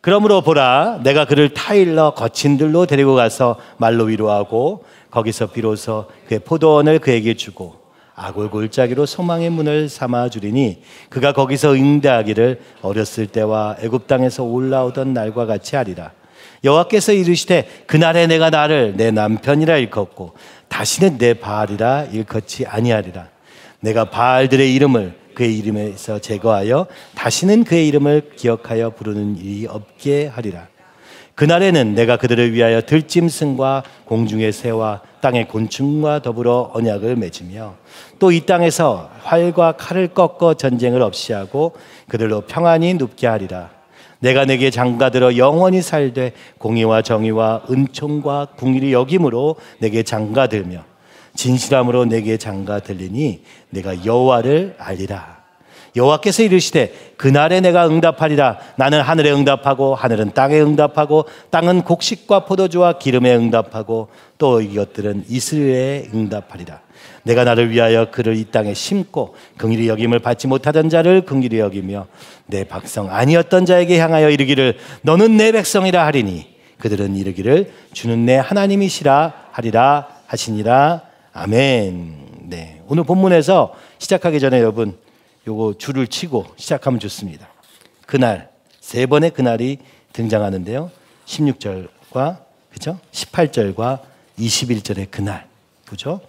그러므로 보라, 내가 그를 타일러 거친 들로 데리고 가서 말로 위로하고 거기서 비로소 그의 포도원을 그에게 주고 아골 골짜기로 소망의 문을 삼아 주리니 그가 거기서 응대하기를 어렸을 때와 애굽 땅에서 올라오던 날과 같이 하리라. 여호와께서 이르시되 그날에 내가 나를 내 남편이라 일컫고 다시는 내 바알이라 일컫지 아니하리라. 내가 바알들의 이름을 그의 이름에서 제거하여 다시는 그의 이름을 기억하여 부르는 일이 없게 하리라. 그날에는 내가 그들을 위하여 들짐승과 공중의 새와 땅의 곤충과 더불어 언약을 맺으며 또 이 땅에서 활과 칼을 꺾어 전쟁을 없이 하고 그들로 평안히 눕게 하리라. 내가 내게 장가들어 영원히 살되 공의와 정의와 은총과 궁일이 여김으로 내게 장가들며 진실함으로 내게 장가들리니 내가 여호와를 알리라. 여호와께서 이르시되 그날에 내가 응답하리라. 나는 하늘에 응답하고 하늘은 땅에 응답하고 땅은 곡식과 포도주와 기름에 응답하고 또 이것들은 이스라엘에 응답하리라. 내가 나를 위하여 그를 이 땅에 심고 긍휼히 여김을 받지 못하던 자를 긍휼히 여기며 내 백성 아니었던 자에게 향하여 이르기를 너는 내 백성이라 하리니 그들은 이르기를 주는 내 하나님이시라 하리라 하시니라. 아멘. 네, 오늘 본문에서 시작하기 전에 여러분 요거 줄을 치고 시작하면 좋습니다. 그날, 세 번의 그날이 등장하는데요. 16절과 그죠? 18절과 21절의 그날. 그죠?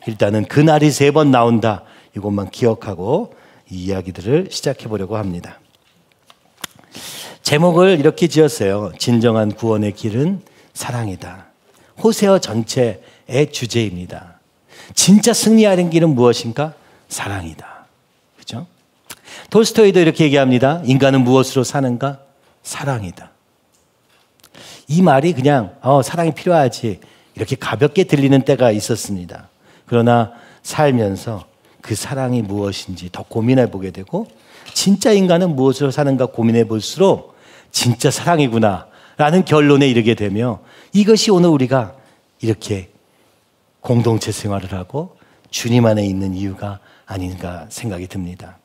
일단은 그날이 세 번 나온다. 이것만 기억하고 이 이야기들을 시작해 보려고 합니다. 제목을 이렇게 지었어요. 진정한 구원의 길은 사랑이다. 호세아 전체의 주제입니다. 진짜 승리하는 길은 무엇인가? 사랑이다. 그죠? 톨스토이도 이렇게 얘기합니다. 인간은 무엇으로 사는가? 사랑이다. 이 말이 그냥 사랑이 필요하지 이렇게 가볍게 들리는 때가 있었습니다. 그러나 살면서 그 사랑이 무엇인지 더 고민해 보게 되고 진짜 인간은 무엇으로 사는가 고민해 볼수록 진짜 사랑이구나 라는 결론에 이르게 되며 이것이 오늘 우리가 이렇게 공동체 생활을 하고 주님 안에 있는 이유가 아닌가 생각이 듭니다.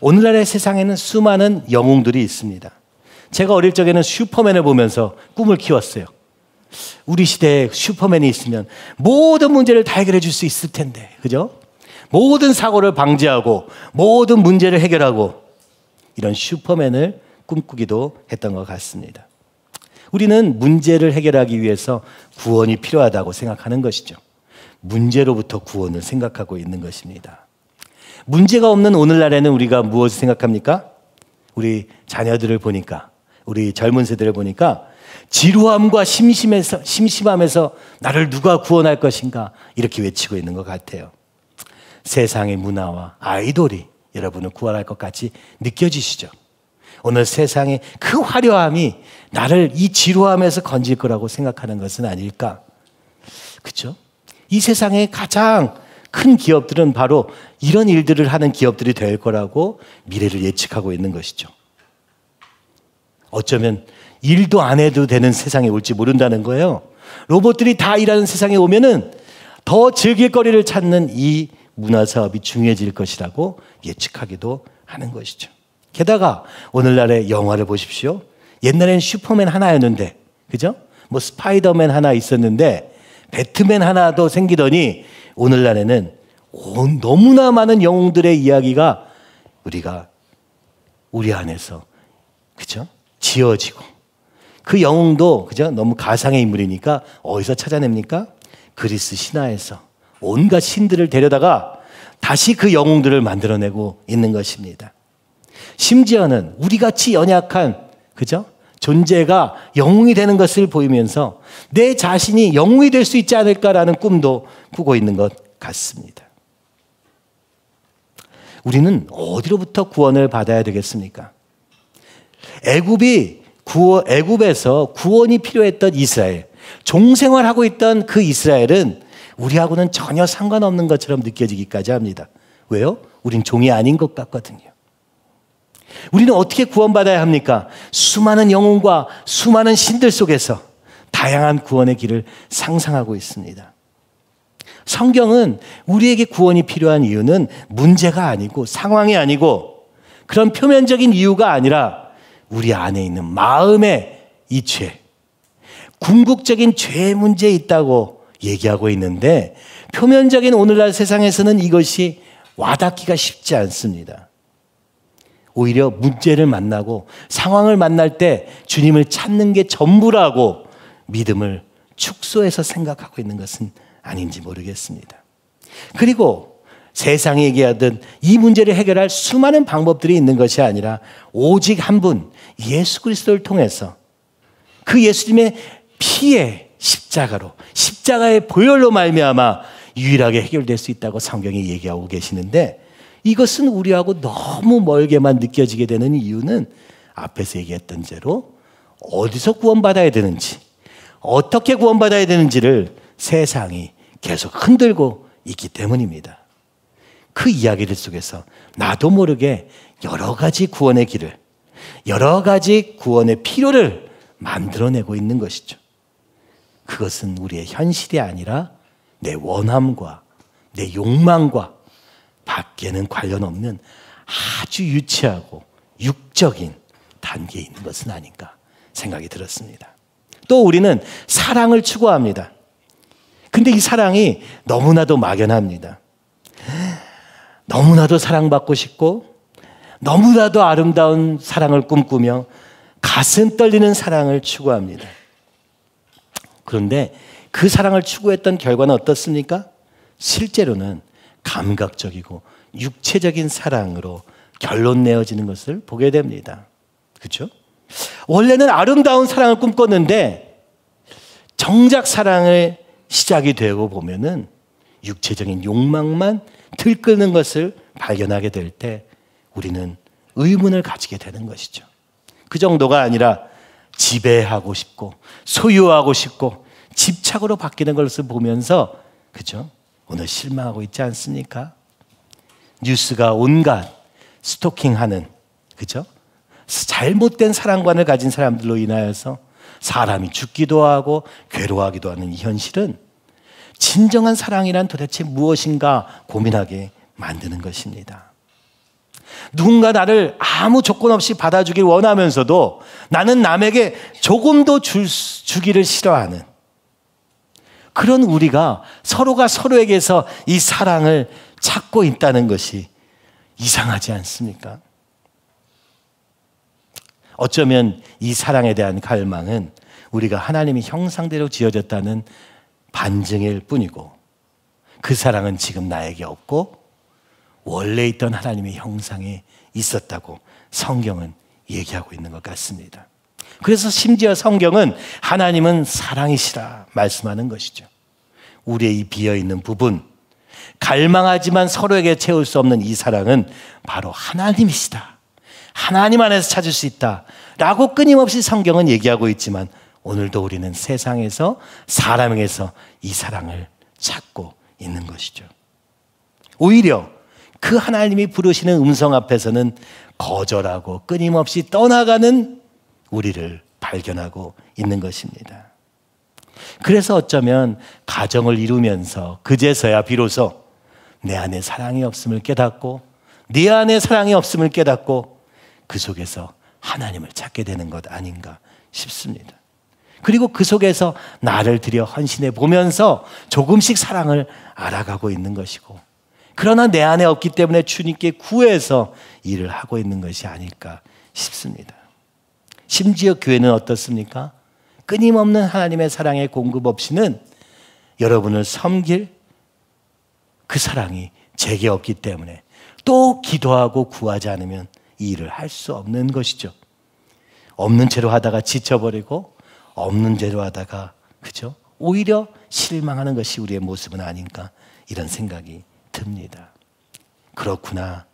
오늘날의 세상에는 수많은 영웅들이 있습니다. 제가 어릴 적에는 슈퍼맨을 보면서 꿈을 키웠어요. 우리 시대에 슈퍼맨이 있으면 모든 문제를 다 해결해 줄 수 있을 텐데, 그죠? 모든 사고를 방지하고 모든 문제를 해결하고 이런 슈퍼맨을 꿈꾸기도 했던 것 같습니다. 우리는 문제를 해결하기 위해서 구원이 필요하다고 생각하는 것이죠. 문제로부터 구원을 생각하고 있는 것입니다. 문제가 없는 오늘날에는 우리가 무엇을 생각합니까? 우리 자녀들을 보니까, 우리 젊은 세대를 보니까 지루함과 심심함에서 나를 누가 구원할 것인가 이렇게 외치고 있는 것 같아요. 세상의 문화와 아이돌이 여러분을 구원할 것 같이 느껴지시죠? 오늘 세상의 그 화려함이 나를 이 지루함에서 건질 거라고 생각하는 것은 아닐까? 그렇죠? 이 세상의 가장 큰 기업들은 바로 이런 일들을 하는 기업들이 될 거라고 미래를 예측하고 있는 것이죠. 어쩌면 일도 안 해도 되는 세상이 올지 모른다는 거예요. 로봇들이 다 일하는 세상에 오면은 더 즐길 거리를 찾는 이 문화사업이 중요해질 것이라고 예측하기도 하는 것이죠. 게다가 오늘날의 영화를 보십시오. 옛날엔 슈퍼맨 하나였는데, 그죠? 뭐 스파이더맨 하나 있었는데 배트맨 하나도 생기더니 오늘날에는 너무나 많은 영웅들의 이야기가 우리 안에서, 그죠? 지어지고 그 영웅도 그죠? 너무 가상의 인물이니까 어디서 찾아냅니까? 그리스 신화에서 온갖 신들을 데려다가 다시 그 영웅들을 만들어내고 있는 것입니다. 심지어는 우리같이 연약한 그죠? 존재가 영웅이 되는 것을 보이면서 내 자신이 영웅이 될 수 있지 않을까라는 꿈도 꾸고 있는 것 같습니다. 우리는 어디로부터 구원을 받아야 되겠습니까? 애굽에서 구원이 필요했던 이스라엘, 종생활하고 있던 그 이스라엘은 우리하고는 전혀 상관없는 것처럼 느껴지기까지 합니다. 왜요? 우린 종이 아닌 것 같거든요. 우리는 어떻게 구원받아야 합니까? 수많은 영웅과 수많은 신들 속에서 다양한 구원의 길을 상상하고 있습니다. 성경은 우리에게 구원이 필요한 이유는 문제가 아니고 상황이 아니고 그런 표면적인 이유가 아니라 우리 안에 있는 마음의 이 죄, 궁극적인 죄 문제에 있다고 얘기하고 있는데 표면적인 오늘날 세상에서는 이것이 와닿기가 쉽지 않습니다. 오히려 문제를 만나고 상황을 만날 때 주님을 찾는 게 전부라고 믿음을 축소해서 생각하고 있는 것은 아닌지 모르겠습니다. 그리고 세상이 얘기하던 이 문제를 해결할 수많은 방법들이 있는 것이 아니라 오직 한 분, 예수 그리스도를 통해서 그 예수님의 피의 십자가로, 십자가의 보혈로 말미암아 유일하게 해결될 수 있다고 성경이 얘기하고 계시는데 이것은 우리하고 너무 멀게만 느껴지게 되는 이유는 앞에서 얘기했던 대로 어디서 구원받아야 되는지, 어떻게 구원받아야 되는지를 세상이 계속 흔들고 있기 때문입니다. 그 이야기들 속에서 나도 모르게 여러 가지 구원의 길을, 여러 가지 구원의 필요를 만들어내고 있는 것이죠. 그것은 우리의 현실이 아니라 내 원함과 내 욕망과 밖에는 관련 없는 아주 유치하고 육적인 단계에 있는 것은 아닌가 생각이 들었습니다. 또 우리는 사랑을 추구합니다. 근데 이 사랑이 너무나도 막연합니다. 너무나도 사랑받고 싶고 너무나도 아름다운 사랑을 꿈꾸며 가슴 떨리는 사랑을 추구합니다. 그런데 그 사랑을 추구했던 결과는 어떻습니까? 실제로는 감각적이고 육체적인 사랑으로 결론 내어지는 것을 보게 됩니다. 그렇죠? 원래는 아름다운 사랑을 꿈꿨는데 정작 사랑의 시작이 되고 보면은 육체적인 욕망만 들끓는 것을 발견하게 될 때 우리는 의문을 가지게 되는 것이죠. 그 정도가 아니라 지배하고 싶고 소유하고 싶고 집착으로 바뀌는 것을 보면서 그죠? 오늘 실망하고 있지 않습니까? 뉴스가 온갖 스토킹하는 그죠? 잘못된 사랑관을 가진 사람들로 인하여서 사람이 죽기도 하고 괴로워하기도 하는 이 현실은 진정한 사랑이란 도대체 무엇인가 고민하게 만드는 것입니다. 누군가 나를 아무 조건 없이 받아주길 원하면서도 나는 남에게 조금도 주기를 싫어하는 그런 우리가 서로가 서로에게서 이 사랑을 찾고 있다는 것이 이상하지 않습니까? 어쩌면 이 사랑에 대한 갈망은 우리가 하나님의 형상대로 지어졌다는 반증일 뿐이고 그 사랑은 지금 나에게 없고 원래 있던 하나님의 형상에 있었다고 성경은 얘기하고 있는 것 같습니다. 그래서 심지어 성경은 하나님은 사랑이시라 말씀하는 것이죠. 우리의 이 비어있는 부분, 갈망하지만 서로에게 채울 수 없는 이 사랑은 바로 하나님이시다. 하나님 안에서 찾을 수 있다 라고 끊임없이 성경은 얘기하고 있지만 오늘도 우리는 세상에서 사람에게서 이 사랑을 찾고 있는 것이죠. 오히려 그 하나님이 부르시는 음성 앞에서는 거절하고 끊임없이 떠나가는 우리를 발견하고 있는 것입니다. 그래서 어쩌면 가정을 이루면서 그제서야 비로소 내 안에 사랑이 없음을 깨닫고 네 안에 사랑이 없음을 깨닫고 그 속에서 하나님을 찾게 되는 것 아닌가 싶습니다. 그리고 그 속에서 나를 들여 헌신해 보면서 조금씩 사랑을 알아가고 있는 것이고 그러나 내 안에 없기 때문에 주님께 구해서 일을 하고 있는 것이 아닐까 싶습니다. 심지어 교회는 어떻습니까? 끊임없는 하나님의 사랑의 공급 없이는 여러분을 섬길 그 사랑이 제게 없기 때문에 또 기도하고 구하지 않으면 이 일을 할 수 없는 것이죠. 없는 채로 하다가 지쳐버리고 없는 채로 하다가 그죠? 오히려 실망하는 것이 우리의 모습은 아닌가 이런 생각이 듭니다. 그렇구나.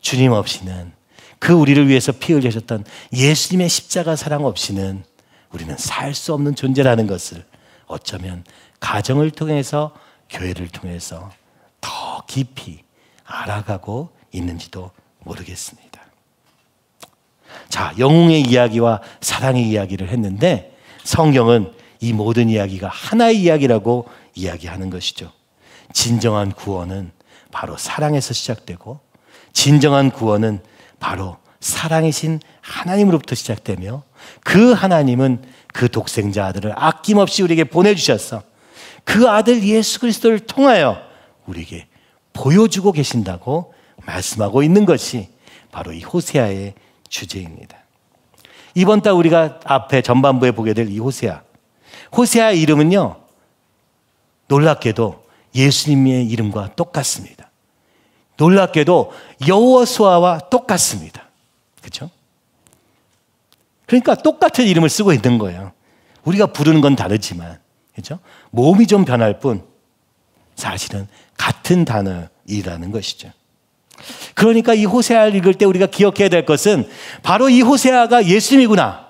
주님 없이는 그 우리를 위해서 피 흘리셨던 예수님의 십자가 사랑 없이는 우리는 살 수 없는 존재라는 것을 어쩌면 가정을 통해서 교회를 통해서 더 깊이 알아가고 있는지도 모르겠습니다. 자, 영웅의 이야기와 사랑의 이야기를 했는데 성경은 이 모든 이야기가 하나의 이야기라고 이야기하는 것이죠. 진정한 구원은 바로 사랑에서 시작되고 진정한 구원은 바로 사랑이신 하나님으로부터 시작되며 그 하나님은 그 독생자 아들을 아낌없이 우리에게 보내주셔서 그 아들 예수 그리스도를 통하여 우리에게 보여주고 계신다고 말씀하고 있는 것이 바로 이 호세아의 주제입니다. 이번 달 우리가 앞에 전반부에 보게 될 이 호세아. 호세아의 이름은요, 놀랍게도 예수님의 이름과 똑같습니다. 놀랍게도 여호수아와 똑같습니다. 그렇죠? 그러니까 똑같은 이름을 쓰고 있는 거예요. 우리가 부르는 건 다르지만, 그렇죠? 몸이 좀 변할 뿐 사실은 같은 단어이라는 것이죠. 그러니까 이 호세아를 읽을 때 우리가 기억해야 될 것은 바로 이 호세아가 예수님이구나,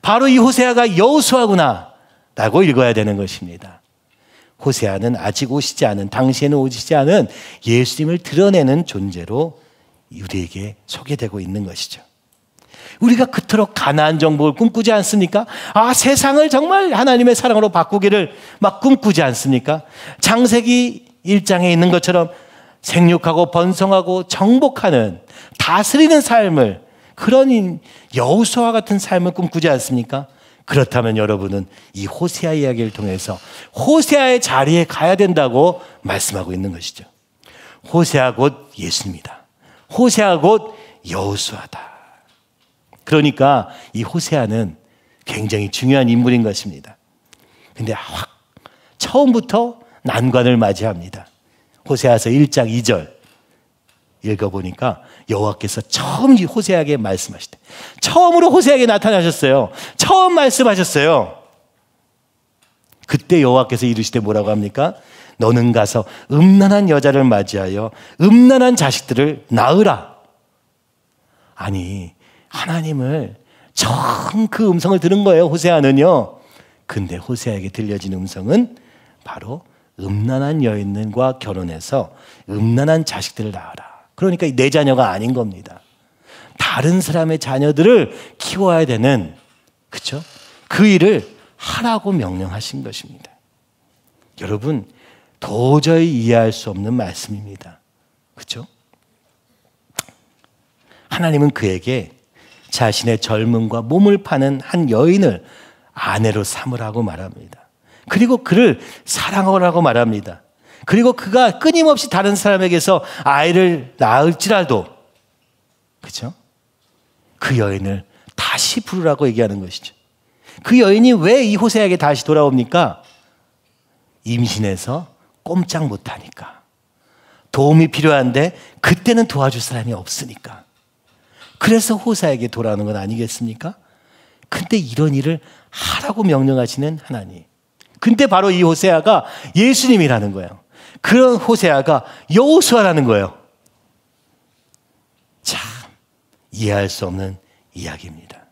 바로 이 호세아가 여호수아구나 라고 읽어야 되는 것입니다. 호세아는 아직 오시지 않은, 당시에는 오시지 않은 예수님을 드러내는 존재로 우리에게 소개되고 있는 것이죠. 우리가 그토록 가나안 정복을 꿈꾸지 않습니까? 세상을 정말 하나님의 사랑으로 바꾸기를 막 꿈꾸지 않습니까? 창세기 1장에 있는 것처럼 생육하고 번성하고 정복하는, 다스리는 삶을, 그런 여호수아 같은 삶을 꿈꾸지 않습니까? 그렇다면 여러분은 이 호세아 이야기를 통해서 호세아의 자리에 가야 된다고 말씀하고 있는 것이죠. 호세아 곧 예수님이다. 호세아 곧 여호수아다. 그러니까 이 호세아는 굉장히 중요한 인물인 것입니다. 근데 처음부터 난관을 맞이합니다. 호세아서 1장 2절 읽어보니까 여호와께서 처음 호세아에게 말씀하실 때, 처음으로 호세아에게 나타나셨어요. 처음 말씀하셨어요. 그때 여호와께서 이르시되 뭐라고 합니까? 너는 가서 음란한 여자를 맞이하여 음란한 자식들을 낳으라. 아니, 하나님을 처음 그 음성을 들은 거예요, 호세아는요. 근데 호세아에게 들려진 음성은 바로 음란한 여인과 결혼해서 음란한 자식들을 낳아라. 그러니까 내 자녀가 아닌 겁니다. 다른 사람의 자녀들을 키워야 되는, 그렇죠? 그 일을 하라고 명령하신 것입니다. 여러분, 도저히 이해할 수 없는 말씀입니다. 그렇죠? 하나님은 그에게 자신의 젊음과 몸을 파는 한 여인을 아내로 삼으라고 말합니다. 그리고 그를 사랑하라고 말합니다. 그리고 그가 끊임없이 다른 사람에게서 아이를 낳을지라도, 그렇죠? 그 여인을 다시 부르라고 얘기하는 것이죠. 그 여인이 왜 이 호세아에게 다시 돌아옵니까? 임신해서 꼼짝 못하니까. 도움이 필요한데 그때는 도와줄 사람이 없으니까. 그래서 호세아에게 돌아오는 건 아니겠습니까? 근데 이런 일을 하라고 명령하시는 하나님. 근데 바로 이 호세아가 예수님이라는 거예요. 그런 호세아가 여호수아라는 거예요. 참 이해할 수 없는 이야기입니다.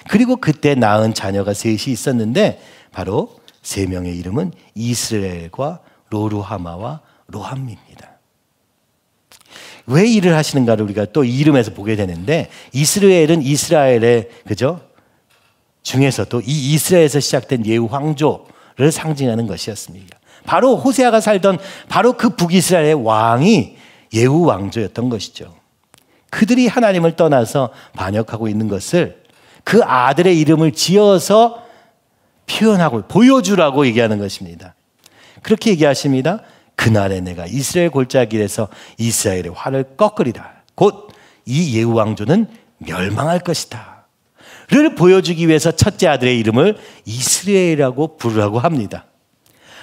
그리고 그때 낳은 자녀가 셋이 있었는데 바로 세 명의 이름은 이스라엘과 로루하마와 로함미입니다. 왜 일을 하시는가를 우리가 또 이 이름에서 보게 되는데, 이스라엘은 이스라엘의, 그죠? 중에서도 이 이스라엘에서 시작된 예후 황조를 상징하는 것이었습니다. 바로 호세아가 살던 바로 그 북이스라엘의 왕이 예후 왕조였던 것이죠. 그들이 하나님을 떠나서 반역하고 있는 것을 그 아들의 이름을 지어서 표현하고 보여주라고 얘기하는 것입니다. 그렇게 얘기하십니다. 그날에 내가 이스라엘 골짜기에서 이스라엘의 활을 꺾으리라. 곧 이 예후 왕조는 멸망할 것이다 를 보여주기 위해서 첫째 아들의 이름을 이스라엘이라고 부르라고 합니다.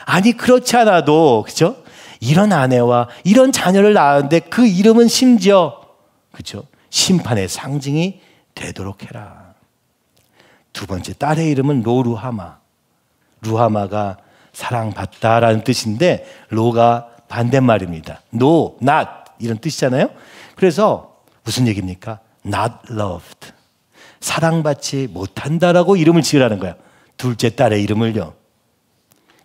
아니, 그렇지 않아도, 그렇죠? 이런 아내와 이런 자녀를 낳았는데 그 이름은 심지어, 그렇죠? 심판의 상징이 되도록 해라. 두 번째 딸의 이름은 로루하마. 루하마가 사랑받다라는 뜻인데 로가 반대말입니다. No, not 이런 뜻이잖아요. 그래서 무슨 얘기입니까? Not loved. 사랑받지 못한다라고 이름을 지으라는 거야. 둘째 딸의 이름을요.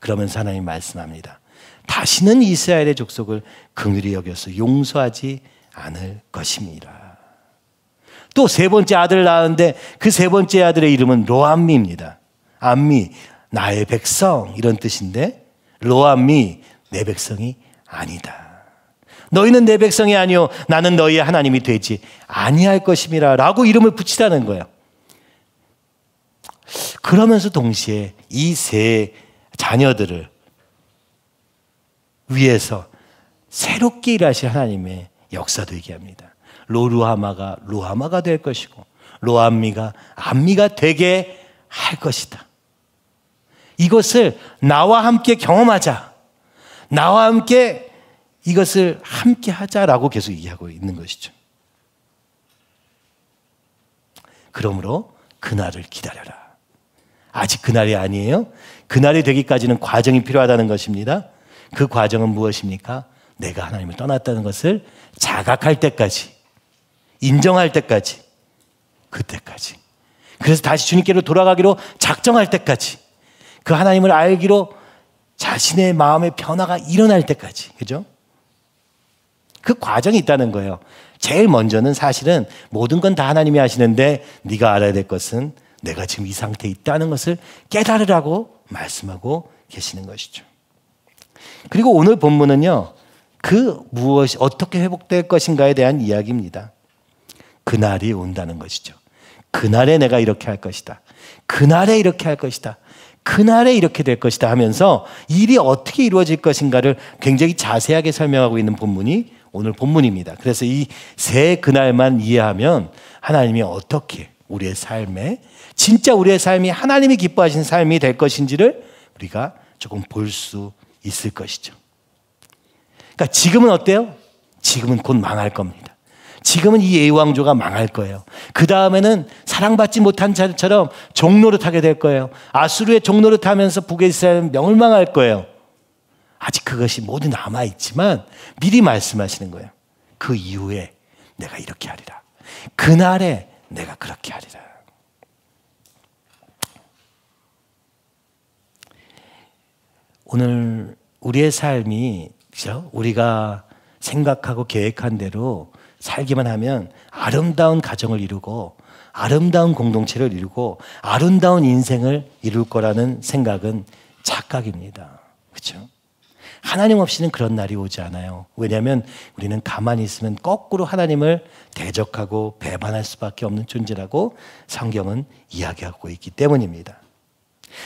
그러면서 하나님 말씀합니다. 다시는 이스라엘의 족속을 긍휼히 여겨서 용서하지 않을 것입니다. 또 세 번째 아들을 낳았는데 그 세 번째 아들의 이름은 로암미입니다. 암미, 나의 백성 이런 뜻인데 로암미, 내 백성이 아니다. 너희는 내 백성이 아니요 나는 너희의 하나님이 되지 아니할 것임이라 라고 이름을 붙이라는 거예요. 그러면서 동시에 이 세 자녀들을 위해서 새롭게 일하실 하나님의 역사도 얘기합니다. 로루하마가 로하마가 될 것이고 로암미가 암미가 되게 할 것이다. 이것을 나와 함께 경험하자. 나와 함께 이것을 함께 하자라고 계속 얘기하고 있는 것이죠. 그러므로 그날을 기다려라. 아직 그날이 아니에요. 그날이 되기까지는 과정이 필요하다는 것입니다. 그 과정은 무엇입니까? 내가 하나님을 떠났다는 것을 자각할 때까지, 인정할 때까지, 그때까지. 그래서 다시 주님께로 돌아가기로 작정할 때까지, 그 하나님을 알기로 자신의 마음의 변화가 일어날 때까지. 그죠? 그 과정이 있다는 거예요. 제일 먼저는 사실은 모든 건 다 하나님이 하시는데 네가 알아야 될 것은 내가 지금 이 상태에 있다는 것을 깨달으라고 말씀하고 계시는 것이죠. 그리고 오늘 본문은요, 그 무엇이 어떻게 회복될 것인가에 대한 이야기입니다. 그날이 온다는 것이죠. 그날에 내가 이렇게 할 것이다. 그날에 이렇게 할 것이다. 그날에 이렇게 될 것이다 하면서 일이 어떻게 이루어질 것인가를 굉장히 자세하게 설명하고 있는 본문이 오늘 본문입니다. 그래서 이 세 그날만 이해하면 하나님이 어떻게 우리의 삶에 진짜 우리의 삶이 하나님이 기뻐하시는 삶이 될 것인지를 우리가 조금 볼 수 있을 것이죠. 그러니까 지금은 어때요? 지금은 곧 망할 겁니다. 지금은 이 예왕조가 망할 거예요. 그 다음에는 사랑받지 못한 자들처럼 종노릇하게 될 거예요. 아수르의 종노릇하면서 북의 이스라엘은 멸망할 거예요. 아직 그것이 모두 남아있지만 미리 말씀하시는 거예요. 그 이후에 내가 이렇게 하리라. 그날에 내가 그렇게 하리라. 오늘 우리의 삶이 그렇죠? 우리가 생각하고 계획한 대로 살기만 하면 아름다운 가정을 이루고 아름다운 공동체를 이루고 아름다운 인생을 이룰 거라는 생각은 착각입니다. 그렇죠? 하나님 없이는 그런 날이 오지 않아요. 왜냐하면 우리는 가만히 있으면 거꾸로 하나님을 대적하고 배반할 수밖에 없는 존재라고 성경은 이야기하고 있기 때문입니다.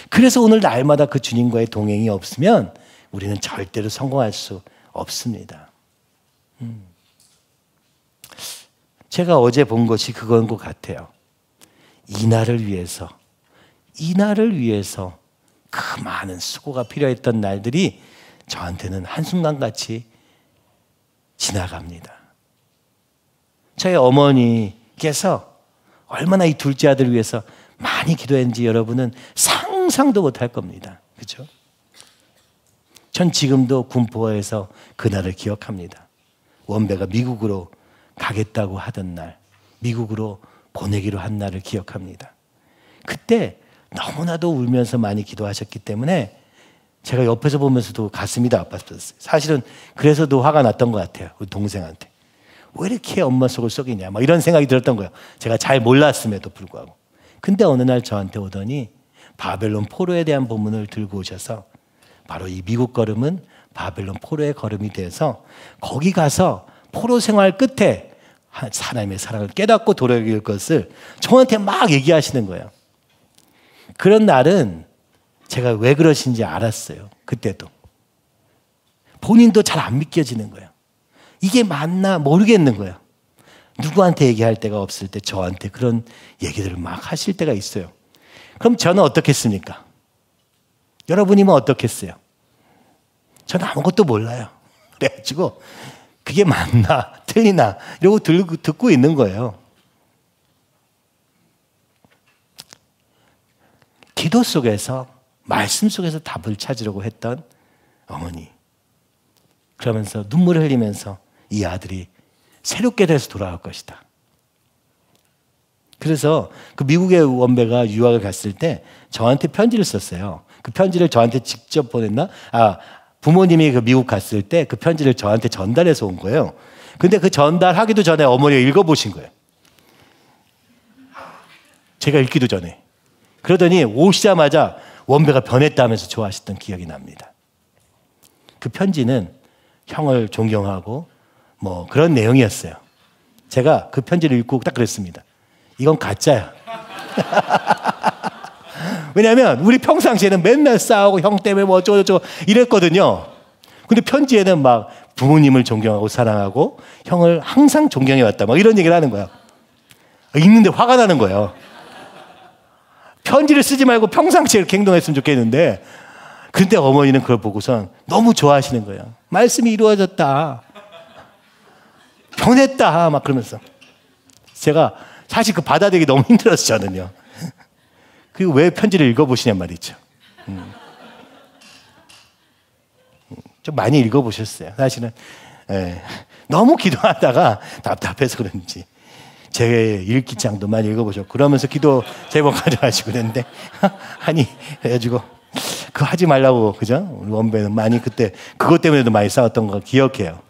그래서 오늘 날마다 그 주님과의 동행이 없으면 우리는 절대로 성공할 수 없습니다. 제가 어제 본 것이 그건 것 같아요. 이 날을 위해서 그 많은 수고가 필요했던 날들이 저한테는 한순간같이 지나갑니다. 저희 어머니께서 얼마나 이 둘째 아들을 위해서 많이 기도했는지 여러분은 상상도 못할 겁니다. 그렇죠? 전 지금도 군포에서 그날을 기억합니다. 원배가 미국으로 가겠다고 하던 날, 미국으로 보내기로 한 날을 기억합니다. 그때 너무나도 울면서 많이 기도하셨기 때문에 제가 옆에서 보면서도 가슴이 다 아팠었어요. 사실은 그래서도 화가 났던 것 같아요. 우리 동생한테. 왜 이렇게 엄마 속을 썩이냐. 막 이런 생각이 들었던 거예요. 제가 잘 몰랐음에도 불구하고. 근데 어느 날 저한테 오더니 바벨론 포로에 대한 본문을 들고 오셔서 바로 이 미국 걸음은 바벨론 포로의 걸음이 돼서 거기 가서 포로 생활 끝에 하나님의 사랑을 깨닫고 돌아올 것을 저한테 막 얘기하시는 거예요. 그런 날은 제가 왜 그러신지 알았어요. 그때도. 본인도 잘 안 믿겨지는 거예요. 이게 맞나 모르겠는 거예요. 누구한테 얘기할 데가 없을 때 저한테 그런 얘기들을 막 하실 때가 있어요. 그럼 저는 어떻겠습니까? 여러분이면 어떻겠어요? 저는 아무것도 몰라요. 그래가지고 그게 맞나 틀리나 이러고 듣고 있는 거예요. 기도 속에서 말씀 속에서 답을 찾으려고 했던 어머니. 그러면서 눈물을 흘리면서 이 아들이 새롭게 돼서 돌아올 것이다. 그래서 그 미국의 원배가 유학을 갔을 때 저한테 편지를 썼어요. 그 편지를 저한테 직접 보냈나? 부모님이 그 미국 갔을 때 그 편지를 저한테 전달해서 온 거예요. 근데 그 전달하기도 전에 어머니가 읽어보신 거예요. 제가 읽기도 전에. 그러더니 오시자마자 원배가 변했다면서 좋아하셨던 기억이 납니다. 그 편지는 형을 존경하고 뭐 그런 내용이었어요. 제가 그 편지를 읽고 딱 그랬습니다. 이건 가짜야. 왜냐하면 우리 평상시에는 맨날 싸우고 형 때문에 뭐 어쩌고저쩌고 이랬거든요. 근데 편지에는 막 부모님을 존경하고 사랑하고 형을 항상 존경해왔다 막 이런 얘기를 하는 거야. 읽는데 화가 나는 거예요. 편지를 쓰지 말고 평상시에 이렇게 행동했으면 좋겠는데, 근데 어머니는 그걸 보고선 너무 좋아하시는 거예요. 말씀이 이루어졌다, 변했다 막 그러면서. 제가 사실 그 받아들이기 너무 힘들었어요, 저는요. 그리고 왜 편지를 읽어보시냔 말이죠. 좀 많이 읽어보셨어요. 사실은 너무 기도하다가 답답해서 그런지 제 일기장도 많이 읽어보셨고, 그러면서 기도 제목 가져가시고 그랬는데 아니 해가지고 그거 하지 말라고, 그죠? 우리 원배는 많이 그때 그것 때문에도 많이 싸웠던 거 기억해요.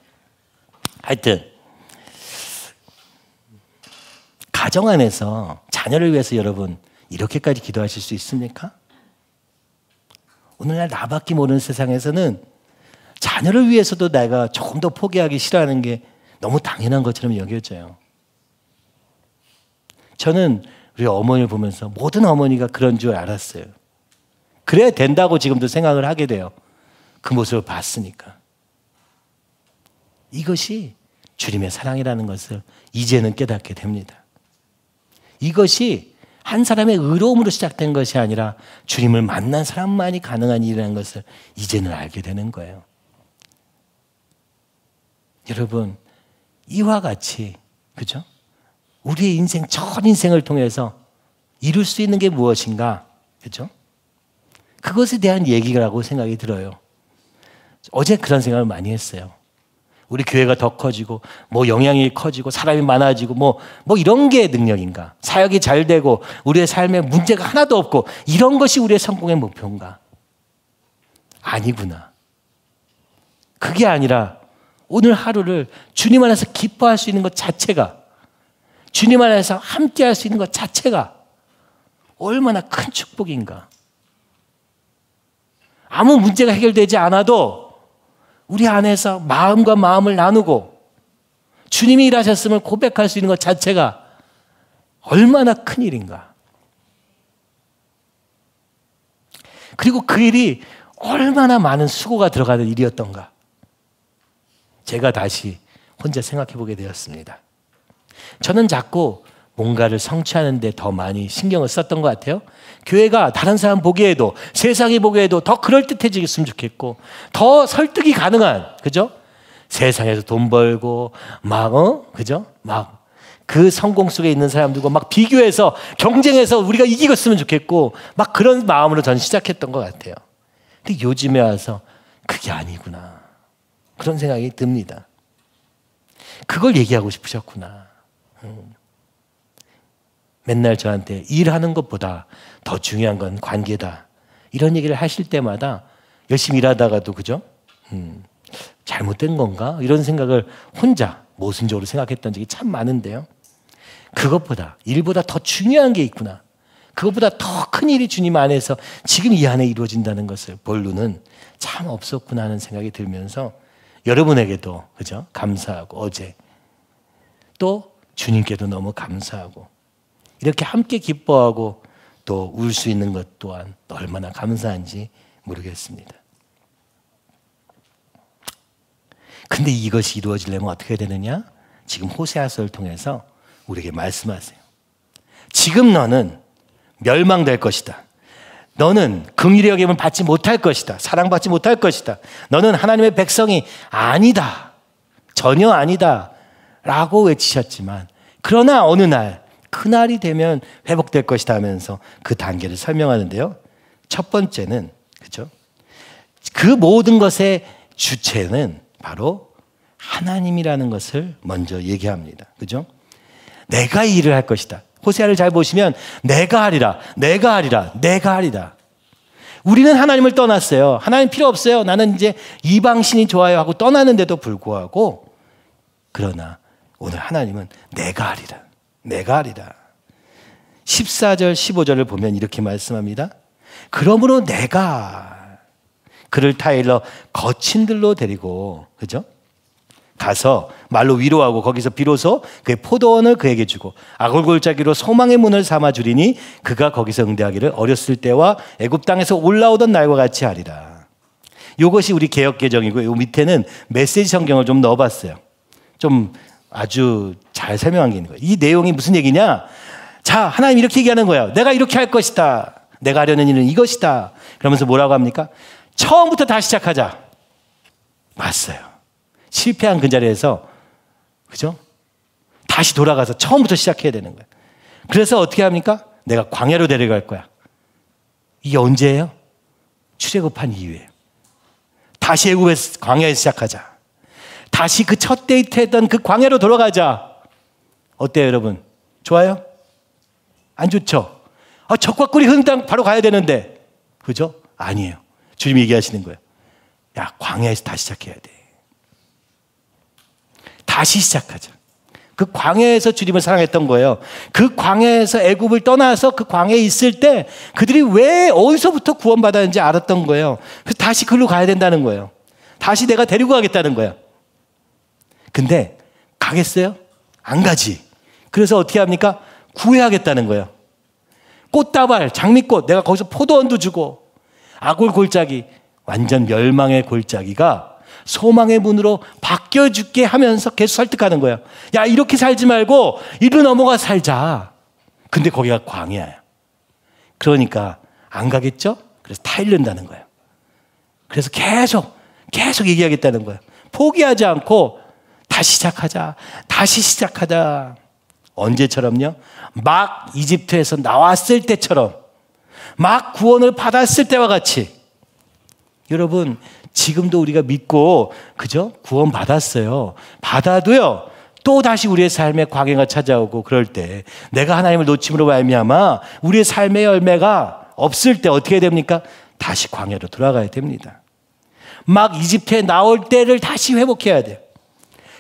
하여튼 가정 안에서 자녀를 위해서 여러분 이렇게까지 기도하실 수 있습니까? 오늘날 나밖에 모르는 세상에서는 자녀를 위해서도 내가 조금 더 포기하기 싫어하는 게 너무 당연한 것처럼 여겨져요. 저는 우리 어머니를 보면서 모든 어머니가 그런 줄 알았어요. 그래야 된다고 지금도 생각을 하게 돼요. 그 모습을 봤으니까. 이것이 주님의 사랑이라는 것을 이제는 깨닫게 됩니다. 이것이 한 사람의 의로움으로 시작된 것이 아니라 주님을 만난 사람만이 가능한 일이라는 것을 이제는 알게 되는 거예요. 여러분, 이와 같이, 그죠? 우리의 인생, 전 인생을 통해서 이룰 수 있는 게 무엇인가, 그죠? 그것에 대한 얘기라고 생각이 들어요. 어제 그런 생각을 많이 했어요. 우리 교회가 더 커지고, 뭐 영향이 커지고, 사람이 많아지고, 뭐 이런 게 능력인가? 사역이 잘 되고, 우리의 삶에 문제가 하나도 없고, 이런 것이 우리의 성공의 목표인가? 아니구나. 그게 아니라 오늘 하루를 주님 안에서 기뻐할 수 있는 것 자체가, 주님 안에서 함께 할 수 있는 것 자체가 얼마나 큰 축복인가. 아무 문제가 해결되지 않아도 우리 안에서 마음과 마음을 나누고 주님이 일하셨음을 고백할 수 있는 것 자체가 얼마나 큰 일인가. 그리고 그 일이 얼마나 많은 수고가 들어가는 일이었던가. 제가 다시 혼자 생각해 보게 되었습니다. 저는 자꾸 뭔가를 성취하는 데 더 많이 신경을 썼던 것 같아요. 교회가 다른 사람 보기에도, 세상이 보기에도 더 그럴듯해지겠으면 좋겠고, 더 설득이 가능한, 그죠? 세상에서 돈 벌고 그죠? 막 그 성공 속에 있는 사람들과 막 비교해서 경쟁해서 우리가 이기겠으면 좋겠고, 막 그런 마음으로 전 시작했던 것 같아요. 근데 요즘에 와서 그게 아니구나, 그런 생각이 듭니다. 그걸 얘기하고 싶으셨구나. 맨날 저한테 일하는 것보다 더 중요한 건 관계다, 이런 얘기를 하실 때마다 열심히 일하다가도, 그죠? 잘못된 건가? 이런 생각을 혼자 모순적으로 생각했던 적이 참 많은데요. 그것보다, 일보다 더 중요한 게 있구나, 그것보다 더 큰 일이 주님 안에서 지금 이 안에 이루어진다는 것을 볼 눈은 참 없었구나 하는 생각이 들면서 여러분에게도, 그죠? 감사하고, 어제 또 주님께도 너무 감사하고, 이렇게 함께 기뻐하고 또 울 수 있는 것 또한 얼마나 감사한지 모르겠습니다. 근데 이것이 이루어지려면 어떻게 되느냐? 지금 호세아서를 통해서 우리에게 말씀하세요. 지금 너는 멸망될 것이다. 너는 긍휼의 여김을 받지 못할 것이다. 사랑받지 못할 것이다. 너는 하나님의 백성이 아니다. 전혀 아니다. 라고 외치셨지만, 그러나 어느 날, 그날이 되면 회복될 것이다 하면서 그 단계를 설명하는데요. 첫 번째는, 그죠? 그 모든 것의 주체는 바로 하나님이라는 것을 먼저 얘기합니다. 그죠? 내가 이 일을 할 것이다. 호세아를 잘 보시면 내가 하리라, 내가 하리라, 내가 하리라. 우리는 하나님을 떠났어요. 하나님 필요 없어요. 나는 이제 이방신이 좋아요 하고 떠나는데도 불구하고, 그러나 오늘 하나님은 내가 하리라, 내가 하리라. 14절 15절을 보면 이렇게 말씀합니다. 그러므로 내가 그를 타일러 거친 들로 데리고, 그죠? 가서 말로 위로하고 거기서 비로소 그의 포도원을 그에게 주고 아골골짜기로 소망의 문을 삼아 주리니 그가 거기서 응대하기를 어렸을 때와 애굽 땅에서 올라오던 날과 같이 하리라. 이것이 우리 개역 개정이고 요 밑에는 메시지 성경을 좀 넣어봤어요. 좀 아주 잘 설명한 게 있는 거예요. 이 내용이 무슨 얘기냐? 자, 하나님 이렇게 얘기하는 거예요. 내가 이렇게 할 것이다. 내가 하려는 일은 이것이다. 그러면서 뭐라고 합니까? 처음부터 다시 시작하자. 맞어요. 실패한 그 자리에서, 그죠? 다시 돌아가서 처음부터 시작해야 되는 거예요. 그래서 어떻게 합니까? 내가 광야로 데려갈 거야. 이게 언제예요? 출애굽한 이후에. 다시 애굽에서 광야에서 시작하자. 다시 그 첫 데이트 했던 그 광야로 돌아가자. 어때요, 여러분? 좋아요? 안 좋죠? 적과 꿀이 흐르는 땅 바로 가야 되는데. 그죠? 아니에요. 주님이 얘기하시는 거예요. 야, 광야에서 다시 시작해야 돼. 다시 시작하자. 그 광야에서 주님을 사랑했던 거예요. 그 광야에서 애굽을 떠나서 그 광야에 있을 때 그들이 왜 어디서부터 구원받았는지 알았던 거예요. 그래서 다시 그리로 가야 된다는 거예요. 다시 내가 데리고 가겠다는 거예요. 근데 가겠어요? 안 가지. 그래서 어떻게 합니까? 구해야겠다는 거예요. 꽃다발, 장미꽃, 내가 거기서 포도원도 주고 아골 골짜기, 완전 멸망의 골짜기가 소망의 문으로 바뀌어줄게 하면서 계속 설득하는 거예요. 야, 이렇게 살지 말고 이리로 넘어가 살자. 근데 거기가 광야야. 그러니까 안 가겠죠? 그래서 타이른다는 거예요. 그래서 계속 얘기하겠다는 거예요. 포기하지 않고 다시 시작하자. 다시 시작하자. 언제처럼요? 막 이집트에서 나왔을 때처럼, 막 구원을 받았을 때와 같이. 여러분, 지금도 우리가 믿고, 그죠? 구원 받았어요. 받아도요, 또 다시 우리의 삶에 광야가 찾아오고 그럴 때 내가 하나님을 놓침으로 말미암아 우리의 삶의 열매가 없을 때 어떻게 됩니까? 다시 광야로 돌아가야 됩니다. 막 이집트에 나올 때를 다시 회복해야 돼요.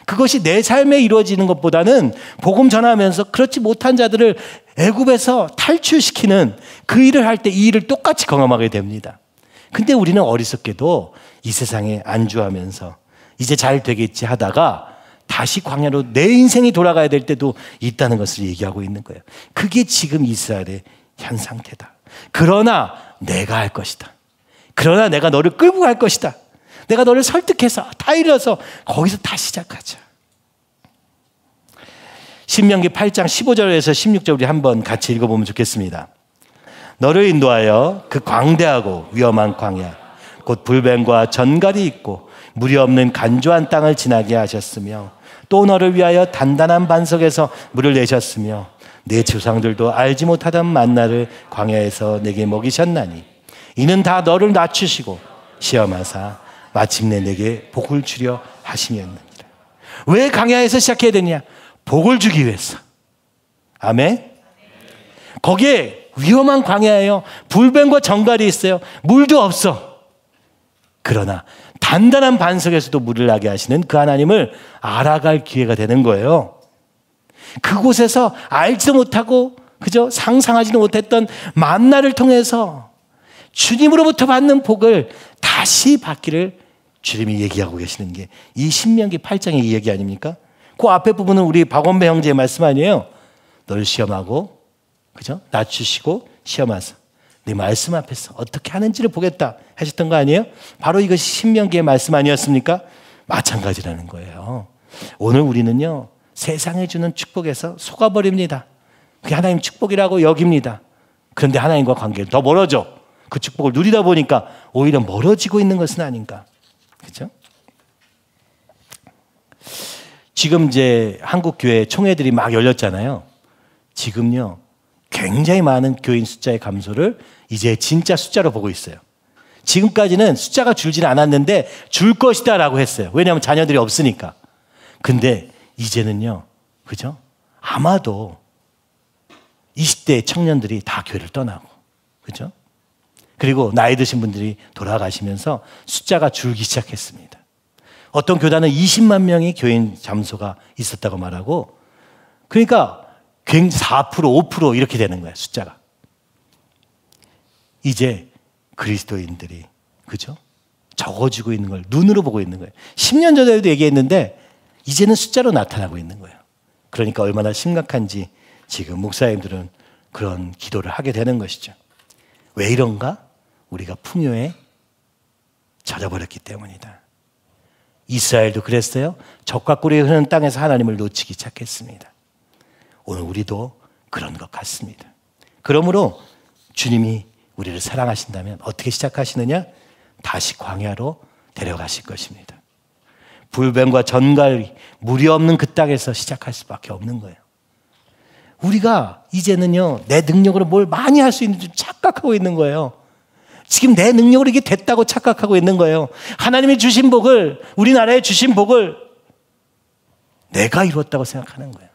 그것이 내 삶에 이루어지는 것보다는 복음 전하면서 그렇지 못한 자들을 애굽에서 탈출시키는 그 일을 할 때 이 일을 똑같이 경험하게 됩니다. 근데 우리는 어리석게도 이 세상에 안주하면서 이제 잘 되겠지 하다가 다시 광야로 내 인생이 돌아가야 될 때도 있다는 것을 얘기하고 있는 거예요. 그게 지금 이스라엘의 현 상태다. 그러나 내가 할 것이다. 그러나 내가 너를 끌고 갈 것이다. 내가 너를 설득해서 타이려서 거기서 다시 시작하자. 신명기 8장 15절에서 16절 우리 한번 같이 읽어보면 좋겠습니다. 너를 인도하여 그 광대하고 위험한 광야 곧 불뱀과 전갈이 있고 물이 없는 간조한 땅을 지나게 하셨으며 또 너를 위하여 단단한 반석에서 물을 내셨으며 내 조상들도 알지 못하던 만나를 광야에서 내게 먹이셨나니 이는 다 너를 낮추시고 시험하사 마침내 내게 복을 주려 하심이었느니라. 왜 광야에서 시작해야 되냐? 복을 주기 위해서. 아멘. 거기에 위험한 광야예요. 불뱀과 정갈이 있어요. 물도 없어. 그러나 단단한 반석에서도 물을 나게 하시는 그 하나님을 알아갈 기회가 되는 거예요. 그곳에서 알지도 못하고 그저 상상하지도 못했던 만나를 통해서 주님으로부터 받는 복을 다시 받기를 주님이 얘기하고 계시는 게 이 신명기 8장의 이 얘기 아닙니까? 그 앞에 부분은 우리 박원배 형제의 말씀 아니에요. 너를 시험하고 그죠? 낮추시고 시험하사 네 말씀 앞에서 어떻게 하는지를 보겠다 하셨던 거 아니에요? 바로 이것이 신명기의 말씀 아니었습니까? 마찬가지라는 거예요. 오늘 우리는요 세상에 주는 축복에서 속아버립니다. 그게 하나님 축복이라고 여깁니다. 그런데 하나님과 관계를 더 멀어져. 그 축복을 누리다 보니까 오히려 멀어지고 있는 것은 아닌가. 그렇죠? 지금 이제 한국 교회 총회들이 막 열렸잖아요. 지금요 굉장히 많은 교인 숫자의 감소를 이제 진짜 숫자로 보고 있어요. 지금까지는 숫자가 줄지는 않았는데 줄 것이다 라고 했어요. 왜냐하면 자녀들이 없으니까. 근데 이제는요, 그죠? 아마도 20대 청년들이 다 교회를 떠나고, 그죠? 그리고 나이 드신 분들이 돌아가시면서 숫자가 줄기 시작했습니다. 어떤 교단은 20만 명의 교인 잠소가 있었다고 말하고, 그러니까 4%, 5% 이렇게 되는 거예요, 숫자가. 이제 그리스도인들이, 그죠? 적어지고 있는 걸 눈으로 보고 있는 거예요. 10년 전에도 얘기했는데, 이제는 숫자로 나타나고 있는 거예요. 그러니까 얼마나 심각한지 지금 목사님들은 그런 기도를 하게 되는 것이죠. 왜 이런가? 우리가 풍요에 젖어버렸기 때문이다. 이스라엘도 그랬어요. 적과 꿀이 흐르는 땅에서 하나님을 놓치기 시작했습니다. 오늘 우리도 그런 것 같습니다. 그러므로 주님이 우리를 사랑하신다면 어떻게 시작하시느냐? 다시 광야로 데려가실 것입니다. 불뱀과 전갈이 물이 없는 그 땅에서 시작할 수밖에 없는 거예요. 우리가 이제는요, 내 능력으로 뭘 많이 할 수 있는 줄 착각하고 있는 거예요. 지금 내 능력으로 이게 됐다고 착각하고 있는 거예요. 하나님이 주신 복을, 우리나라에 주신 복을 내가 이뤘다고 생각하는 거예요.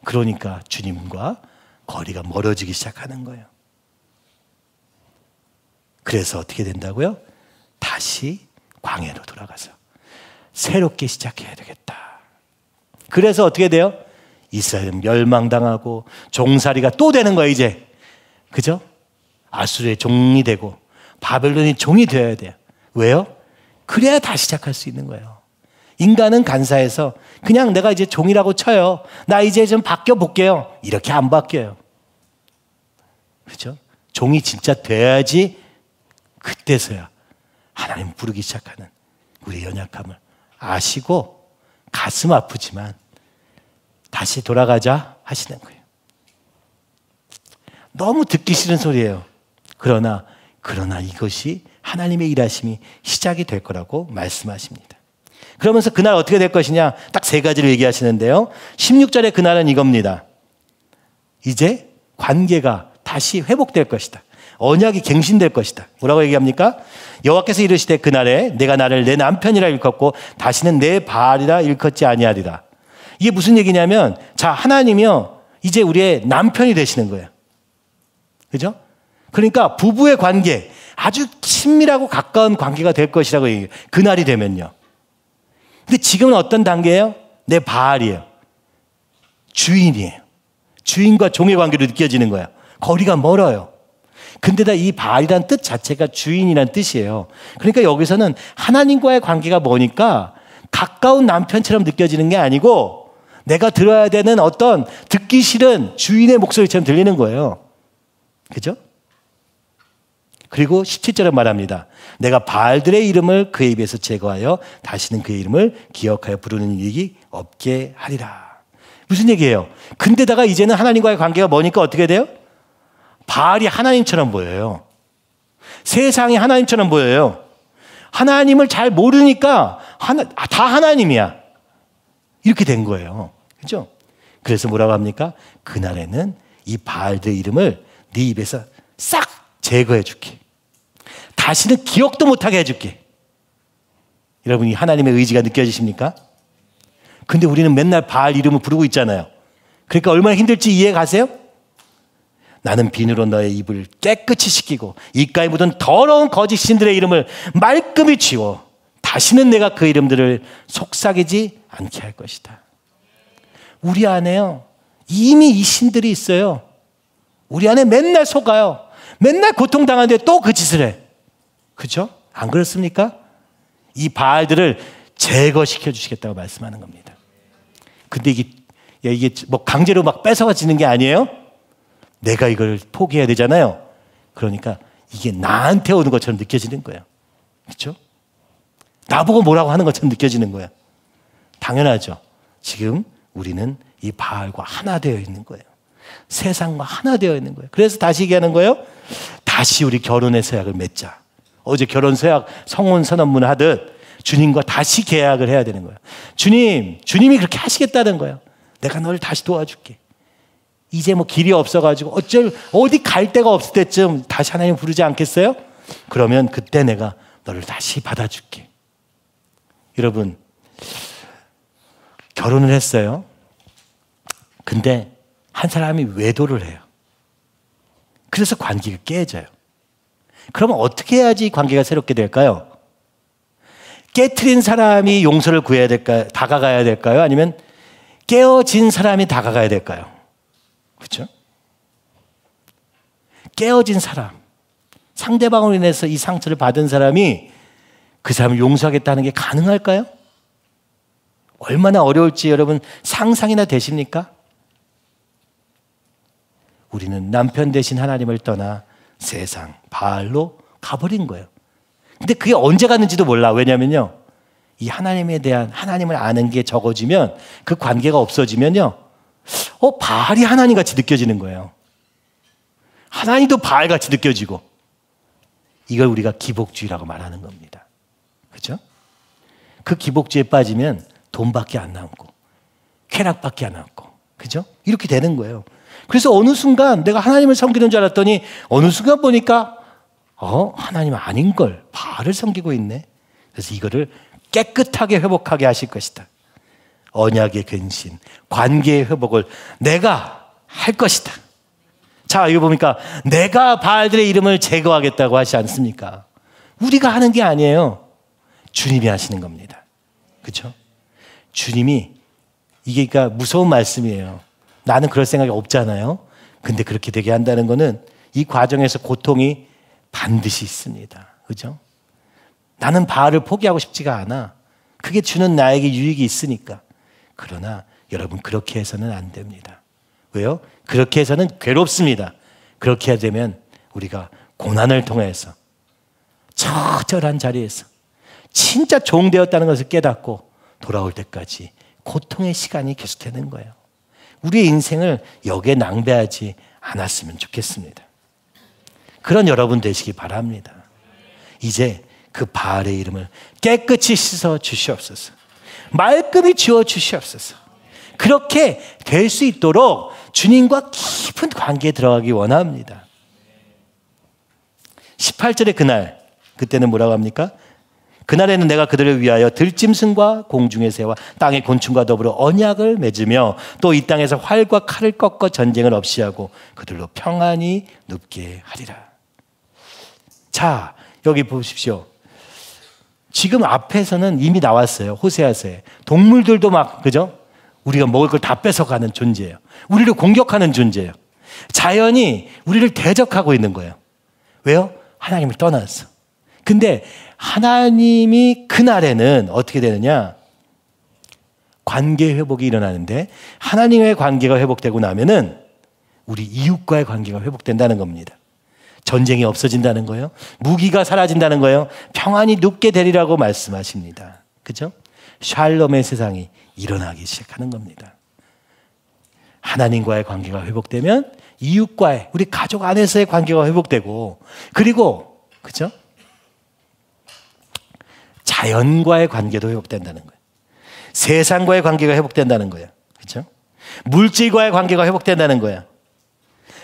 그러니까 주님과 거리가 멀어지기 시작하는 거예요. 그래서 어떻게 된다고요? 다시 광야로 돌아가서 새롭게 시작해야 되겠다. 그래서 어떻게 돼요? 이스라엘은 멸망당하고 종살이가 또 되는 거예요, 이제. 그죠? 아수르의 종이 되고 바벨론의 종이 되어야 돼요. 왜요? 그래야 다시 시작할 수 있는 거예요. 인간은 간사해서 그냥 내가 이제 종이라고 쳐요. 나 이제 좀 바뀌어 볼게요. 이렇게 안 바뀌어요. 그렇죠? 종이 진짜 돼야지 그때서야 하나님 부르기 시작하는 우리의 연약함을 아시고 가슴 아프지만 다시 돌아가자 하시는 거예요. 너무 듣기 싫은 소리예요. 그러나 이것이 하나님의 일하심이 시작이 될 거라고 말씀하십니다. 그러면서 그날 어떻게 될 것이냐? 딱 세 가지를 얘기하시는데요. 16절에 그날은 이겁니다. 이제 관계가 다시 회복될 것이다. 언약이 갱신될 것이다. 뭐라고 얘기합니까? 여호와께서 이르시되 그날에 내가 나를 내 남편이라 일컫고 다시는 내 바알이라 일컫지 아니하리라. 이게 무슨 얘기냐면, 자, 하나님이요, 이제 우리의 남편이 되시는 거예요. 그죠? 그러니까 부부의 관계, 아주 친밀하고 가까운 관계가 될 것이라고 얘기해요. 그날이 되면요. 근데 지금은 어떤 단계예요? 내 바알이에요. 주인이에요. 주인과 종의 관계로 느껴지는 거예요. 거리가 멀어요. 근데다 이 바알이라는 뜻 자체가 주인이라는 뜻이에요. 그러니까 여기서는 하나님과의 관계가 뭐니까 가까운 남편처럼 느껴지는 게 아니고 내가 들어야 되는 어떤 듣기 싫은 주인의 목소리처럼 들리는 거예요. 그죠? 그리고 17절에 말합니다. 내가 바알들의 이름을 그의 입에서 제거하여 다시는 그의 이름을 기억하여 부르는 일이 없게 하리라. 무슨 얘기예요? 근데다가 이제는 하나님과의 관계가 뭐니까 어떻게 돼요? 바알이 하나님처럼 보여요. 세상이 하나님처럼 보여요. 하나님을 잘 모르니까 다 하나님이야. 이렇게 된 거예요. 그죠? 그래서 뭐라고 합니까? 그날에는 이 바알들의 이름을 네 입에서 싹 제거해 줄게. 다시는 기억도 못하게 해줄게. 여러분이 하나님의 의지가 느껴지십니까? 근데 우리는 맨날 바알 이름을 부르고 있잖아요. 그러니까 얼마나 힘들지 이해 가세요? 나는 비누로 너의 입을 깨끗이 씻기고 입가에 묻은 더러운 거짓 신들의 이름을 말끔히 지워 다시는 내가 그 이름들을 속삭이지 않게 할 것이다. 우리 안에요, 이미 이 신들이 있어요. 우리 안에 맨날 속아요. 맨날 고통당하는데 또 그 짓을 해. 그죠? 안 그렇습니까? 이 바알들을 제거시켜 주시겠다고 말씀하는 겁니다. 근데 이게 뭐 강제로 막 뺏어가지는 게 아니에요. 내가 이걸 포기해야 되잖아요. 그러니까 이게 나한테 오는 것처럼 느껴지는 거예요. 그렇죠? 나보고 뭐라고 하는 것처럼 느껴지는 거예요. 당연하죠. 지금 우리는 이 바알과 하나 되어 있는 거예요. 세상과 하나 되어 있는 거예요. 그래서 다시 얘기하는 거예요. 다시 우리 결혼의 서약을 맺자. 어제 결혼 서약 성혼 선언문 하듯 주님과 다시 계약을 해야 되는 거예요. 주님이 그렇게 하시겠다는 거예요. 내가 너를 다시 도와줄게. 이제 뭐 길이 없어가지고 어디 갈 데가 없을 때쯤 다시 하나님 부르지 않겠어요? 그러면 그때 내가 너를 다시 받아줄게. 여러분, 결혼을 했어요. 근데 한 사람이 외도를 해요. 그래서 관계가 깨져요. 그러면 어떻게 해야지 관계가 새롭게 될까요? 깨트린 사람이 용서를 구해야 될까요? 다가가야 될까요? 아니면 깨어진 사람이 다가가야 될까요? 그렇죠? 깨어진 사람, 상대방으로 인해서 이 상처를 받은 사람이 그 사람을 용서하겠다는 게 가능할까요? 얼마나 어려울지 여러분 상상이나 되십니까? 우리는 남편 대신 하나님을 떠나 세상, 바알로 가버린 거예요. 근데 그게 언제 갔는지도 몰라. 왜냐면요, 이 하나님에 대한, 하나님을 아는 게 적어지면, 그 관계가 없어지면요, 바알이 하나님같이 느껴지는 거예요. 하나님도 바알같이 느껴지고, 이걸 우리가 기복주의라고 말하는 겁니다. 그렇죠? 그 기복주의에 빠지면 돈밖에 안 남고 쾌락밖에 안 남고, 그죠? 이렇게 되는 거예요. 그래서 어느 순간 내가 하나님을 섬기는 줄 알았더니 어느 순간 보니까 하나님 아닌 걸 바알을 섬기고 있네. 그래서 이거를 깨끗하게 회복하게 하실 것이다. 언약의 근신, 관계의 회복을 내가 할 것이다. 자, 이거 보니까 내가 바알들의 이름을 제거하겠다고 하지 않습니까? 우리가 하는 게 아니에요. 주님이 하시는 겁니다. 그렇죠? 주님이, 이게 그러니까 무서운 말씀이에요. 나는 그럴 생각이 없잖아요. 근데 그렇게 되게 한다는 거는 이 과정에서 고통이 반드시 있습니다. 그렇죠? 나는 바알을 포기하고 싶지가 않아. 그게 주는 나에게 유익이 있으니까. 그러나 여러분, 그렇게 해서는 안 됩니다. 왜요? 그렇게 해서는 괴롭습니다. 그렇게 되면 우리가 고난을 통해서 처절한 자리에서 진짜 종되었다는 것을 깨닫고 돌아올 때까지 고통의 시간이 계속되는 거예요. 우리의 인생을 여기에 낭비하지 않았으면 좋겠습니다. 그런 여러분 되시기 바랍니다. 이제 그 바알의 이름을 깨끗이 씻어 주시옵소서. 말끔히 지워 주시옵소서. 그렇게 될 수 있도록 주님과 깊은 관계에 들어가기 원합니다. 18절의 그날, 그때는 뭐라고 합니까? 그날에는 내가 그들을 위하여 들짐승과 공중의 새와 땅의 곤충과 더불어 언약을 맺으며 또 이 땅에서 활과 칼을 꺾어 전쟁을 없이 하고 그들로 평안히 눕게 하리라. 자, 여기 보십시오. 지금 앞에서는 이미 나왔어요. 호세아서에. 동물들도 막, 그죠? 우리가 먹을 걸 다 뺏어가는 존재예요. 우리를 공격하는 존재예요. 자연이 우리를 대적하고 있는 거예요. 왜요? 하나님을 떠났어. 근데 하나님이 그날에는 어떻게 되느냐? 관계 회복이 일어나는데, 하나님의 관계가 회복되고 나면은 우리 이웃과의 관계가 회복된다는 겁니다. 전쟁이 없어진다는 거예요. 무기가 사라진다는 거예요. 평안히 눕게 되리라고 말씀하십니다. 그죠? 샬롬의 세상이 일어나기 시작하는 겁니다. 하나님과의 관계가 회복되면 이웃과의, 우리 가족 안에서의 관계가 회복되고, 그리고 그죠? 자연과의 관계도 회복된다는 거예요. 세상과의 관계가 회복된다는 거예요. 그죠? 물질과의 관계가 회복된다는 거예요.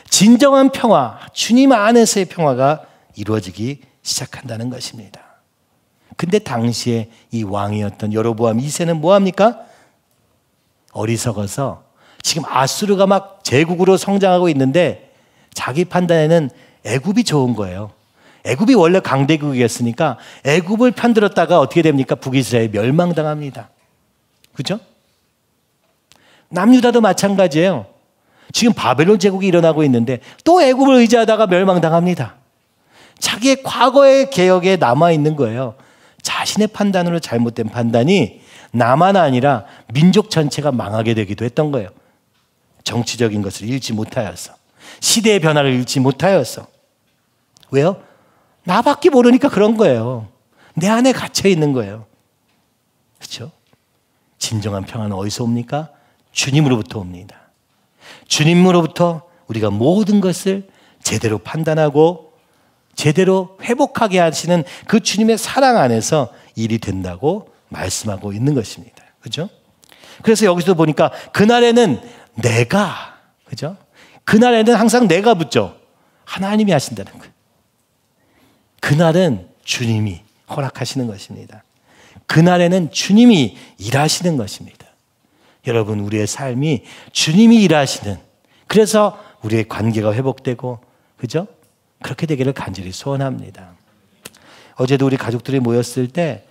진정한 평화, 주님 안에서의 평화가 이루어지기 시작한다는 것입니다. 근데 당시에 이 왕이었던 여로보암 2세는 뭐합니까? 어리석어서 지금 아수르가 막 제국으로 성장하고 있는데 자기 판단에는 애굽이 좋은 거예요. 애굽이 원래 강대국이었으니까 애굽을 편들었다가 어떻게 됩니까? 북이스라엘이 멸망당합니다. 그죠? 남유다도 마찬가지예요. 지금 바벨론 제국이 일어나고 있는데 또 애굽을 의지하다가 멸망당합니다. 자기의 과거의 개혁에 남아있는 거예요. 자신의 판단으로 잘못된 판단이 나만 아니라 민족 전체가 망하게 되기도 했던 거예요. 정치적인 것을 읽지 못하여서, 시대의 변화를 읽지 못하여서. 왜요? 나밖에 모르니까 그런 거예요. 내 안에 갇혀 있는 거예요. 그렇죠? 진정한 평화는 어디서 옵니까? 주님으로부터 옵니다. 주님으로부터 우리가 모든 것을 제대로 판단하고 제대로 회복하게 하시는 그 주님의 사랑 안에서 일이 된다고 말씀하고 있는 것입니다. 그죠? 그래서 여기서 보니까 그날에는 내가, 그죠? 그날에는 항상 내가 붙죠. 하나님이 하신다는 거예요. 그날은 주님이 허락하시는 것입니다. 그날에는 주님이 일하시는 것입니다. 여러분, 우리의 삶이 주님이 일하시는, 그래서 우리의 관계가 회복되고, 그죠? 그렇게 되기를 간절히 소원합니다. 어제도 우리 가족들이 모였을 때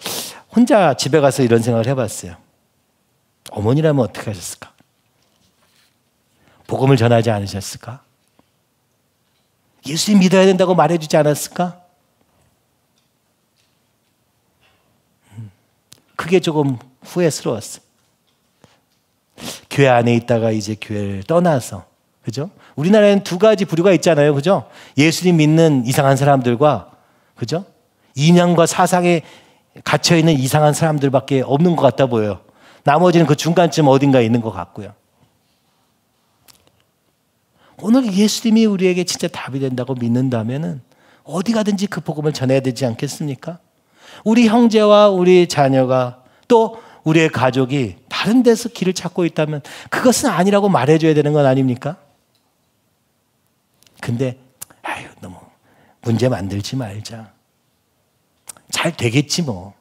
혼자 집에 가서 이런 생각을 해봤어요. 어머니라면 어떻게 하셨을까? 복음을 전하지 않으셨을까? 예수님 믿어야 된다고 말해주지 않았을까? 그게 조금 후회스러웠어요. 교회 안에 있다가 이제 교회를 떠나서, 그죠? 우리나라에는 두 가지 부류가 있잖아요. 그죠? 예수님 믿는 이상한 사람들과, 그죠? 이념과 사상에 갇혀있는 이상한 사람들밖에 없는 것 같아 보여요. 나머지는 그 중간쯤 어딘가에 있는 것 같고요. 오늘 예수님이 우리에게 진짜 답이 된다고 믿는다면은 어디 가든지 그 복음을 전해야 되지 않겠습니까? 우리 형제와 우리 자녀가 또 우리의 가족이 다른 데서 길을 찾고 있다면 그것은 아니라고 말해줘야 되는 건 아닙니까? 근데 아유, 너무 문제 만들지 말자. 잘 되겠지 뭐.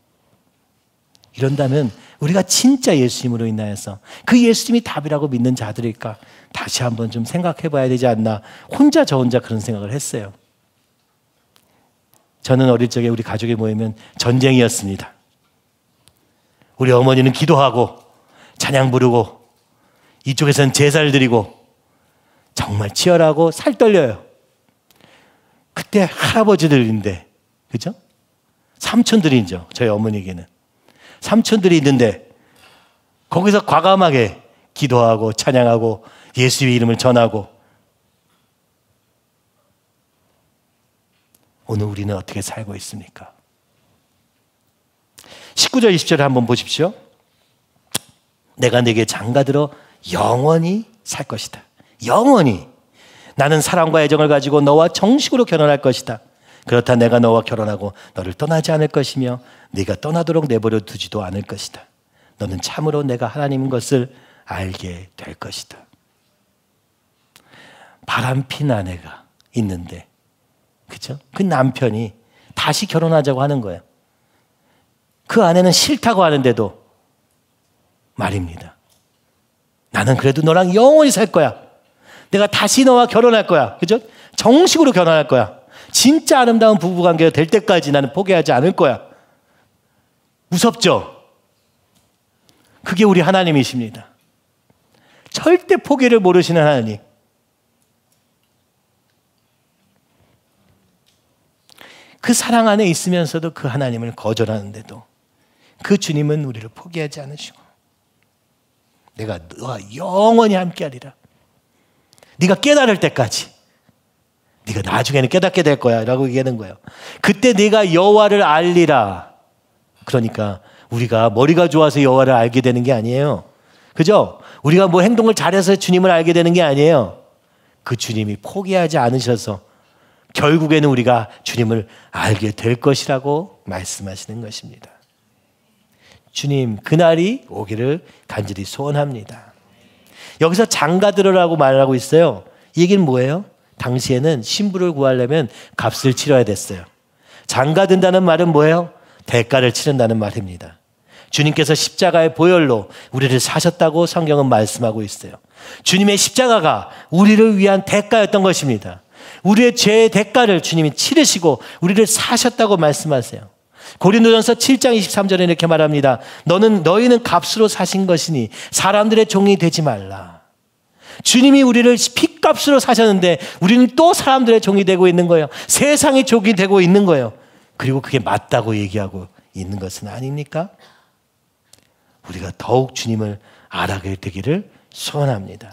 이런다면 우리가 진짜 예수님으로 인하여서 그 예수님이 답이라고 믿는 자들일까 다시 한번 좀 생각해 봐야 되지 않나. 저 혼자 그런 생각을 했어요. 저는 어릴 적에 우리 가족이 모이면 전쟁이었습니다. 우리 어머니는 기도하고 찬양 부르고 이쪽에서는 제사를 드리고 정말 치열하고 살 떨려요. 그때 할아버지들인데, 그죠? 삼촌들이죠. 저희 어머니에게는. 삼촌들이 있는데 거기서 과감하게 기도하고 찬양하고 예수의 이름을 전하고, 오늘 우리는 어떻게 살고 있습니까? 19절 20절을 한번 보십시오. 내가 네게 장가들어 영원히 살 것이다. 영원히. 나는 사랑과 애정을 가지고 너와 정식으로 결혼할 것이다. 그렇다 내가 너와 결혼하고 너를 떠나지 않을 것이며 네가 떠나도록 내버려 두지도 않을 것이다. 너는 참으로 내가 하나님인 것을 알게 될 것이다. 바람핀 아내가 있는데, 그렇죠? 그 남편이 다시 결혼하자고 하는 거예요. 그 아내는 싫다고 하는데도 말입니다. 나는 그래도 너랑 영원히 살 거야. 내가 다시 너와 결혼할 거야. 그죠? 정식으로 결혼할 거야. 진짜 아름다운 부부관계가 될 때까지 나는 포기하지 않을 거야. 무섭죠? 그게 우리 하나님이십니다. 절대 포기를 모르시는 하나님. 그 사랑 안에 있으면서도 그 하나님을 거절하는데도 그 주님은 우리를 포기하지 않으시고 내가 너와 영원히 함께하리라. 네가 깨달을 때까지, 네가 나중에는 깨닫게 될 거야 라고 얘기하는 거예요. 그때 네가 여호와를 알리라. 그러니까 우리가 머리가 좋아서 여호와를 알게 되는 게 아니에요. 그죠? 우리가 뭐 행동을 잘해서 주님을 알게 되는 게 아니에요. 그 주님이 포기하지 않으셔서 결국에는 우리가 주님을 알게 될 것이라고 말씀하시는 것입니다. 주님, 그날이 오기를 간절히 소원합니다. 여기서 장가들으라고 말하고 있어요. 이 얘기는 뭐예요? 당시에는 신부를 구하려면 값을 치러야 됐어요. 장가든다는 말은 뭐예요? 대가를 치른다는 말입니다. 주님께서 십자가의 보혈로 우리를 사셨다고 성경은 말씀하고 있어요. 주님의 십자가가 우리를 위한 대가였던 것입니다. 우리의 죄의 대가를 주님이 치르시고 우리를 사셨다고 말씀하세요. 고린도전서 7장 23절에 이렇게 말합니다. 너희는 값으로 사신 것이니 사람들의 종이 되지 말라. 주님이 우리를 핏값으로 사셨는데 우리는 또 사람들의 종이 되고 있는 거예요. 세상의 종이 되고 있는 거예요. 그리고 그게 맞다고 얘기하고 있는 것은 아닙니까? 우리가 더욱 주님을 알아게 되기를 소원합니다.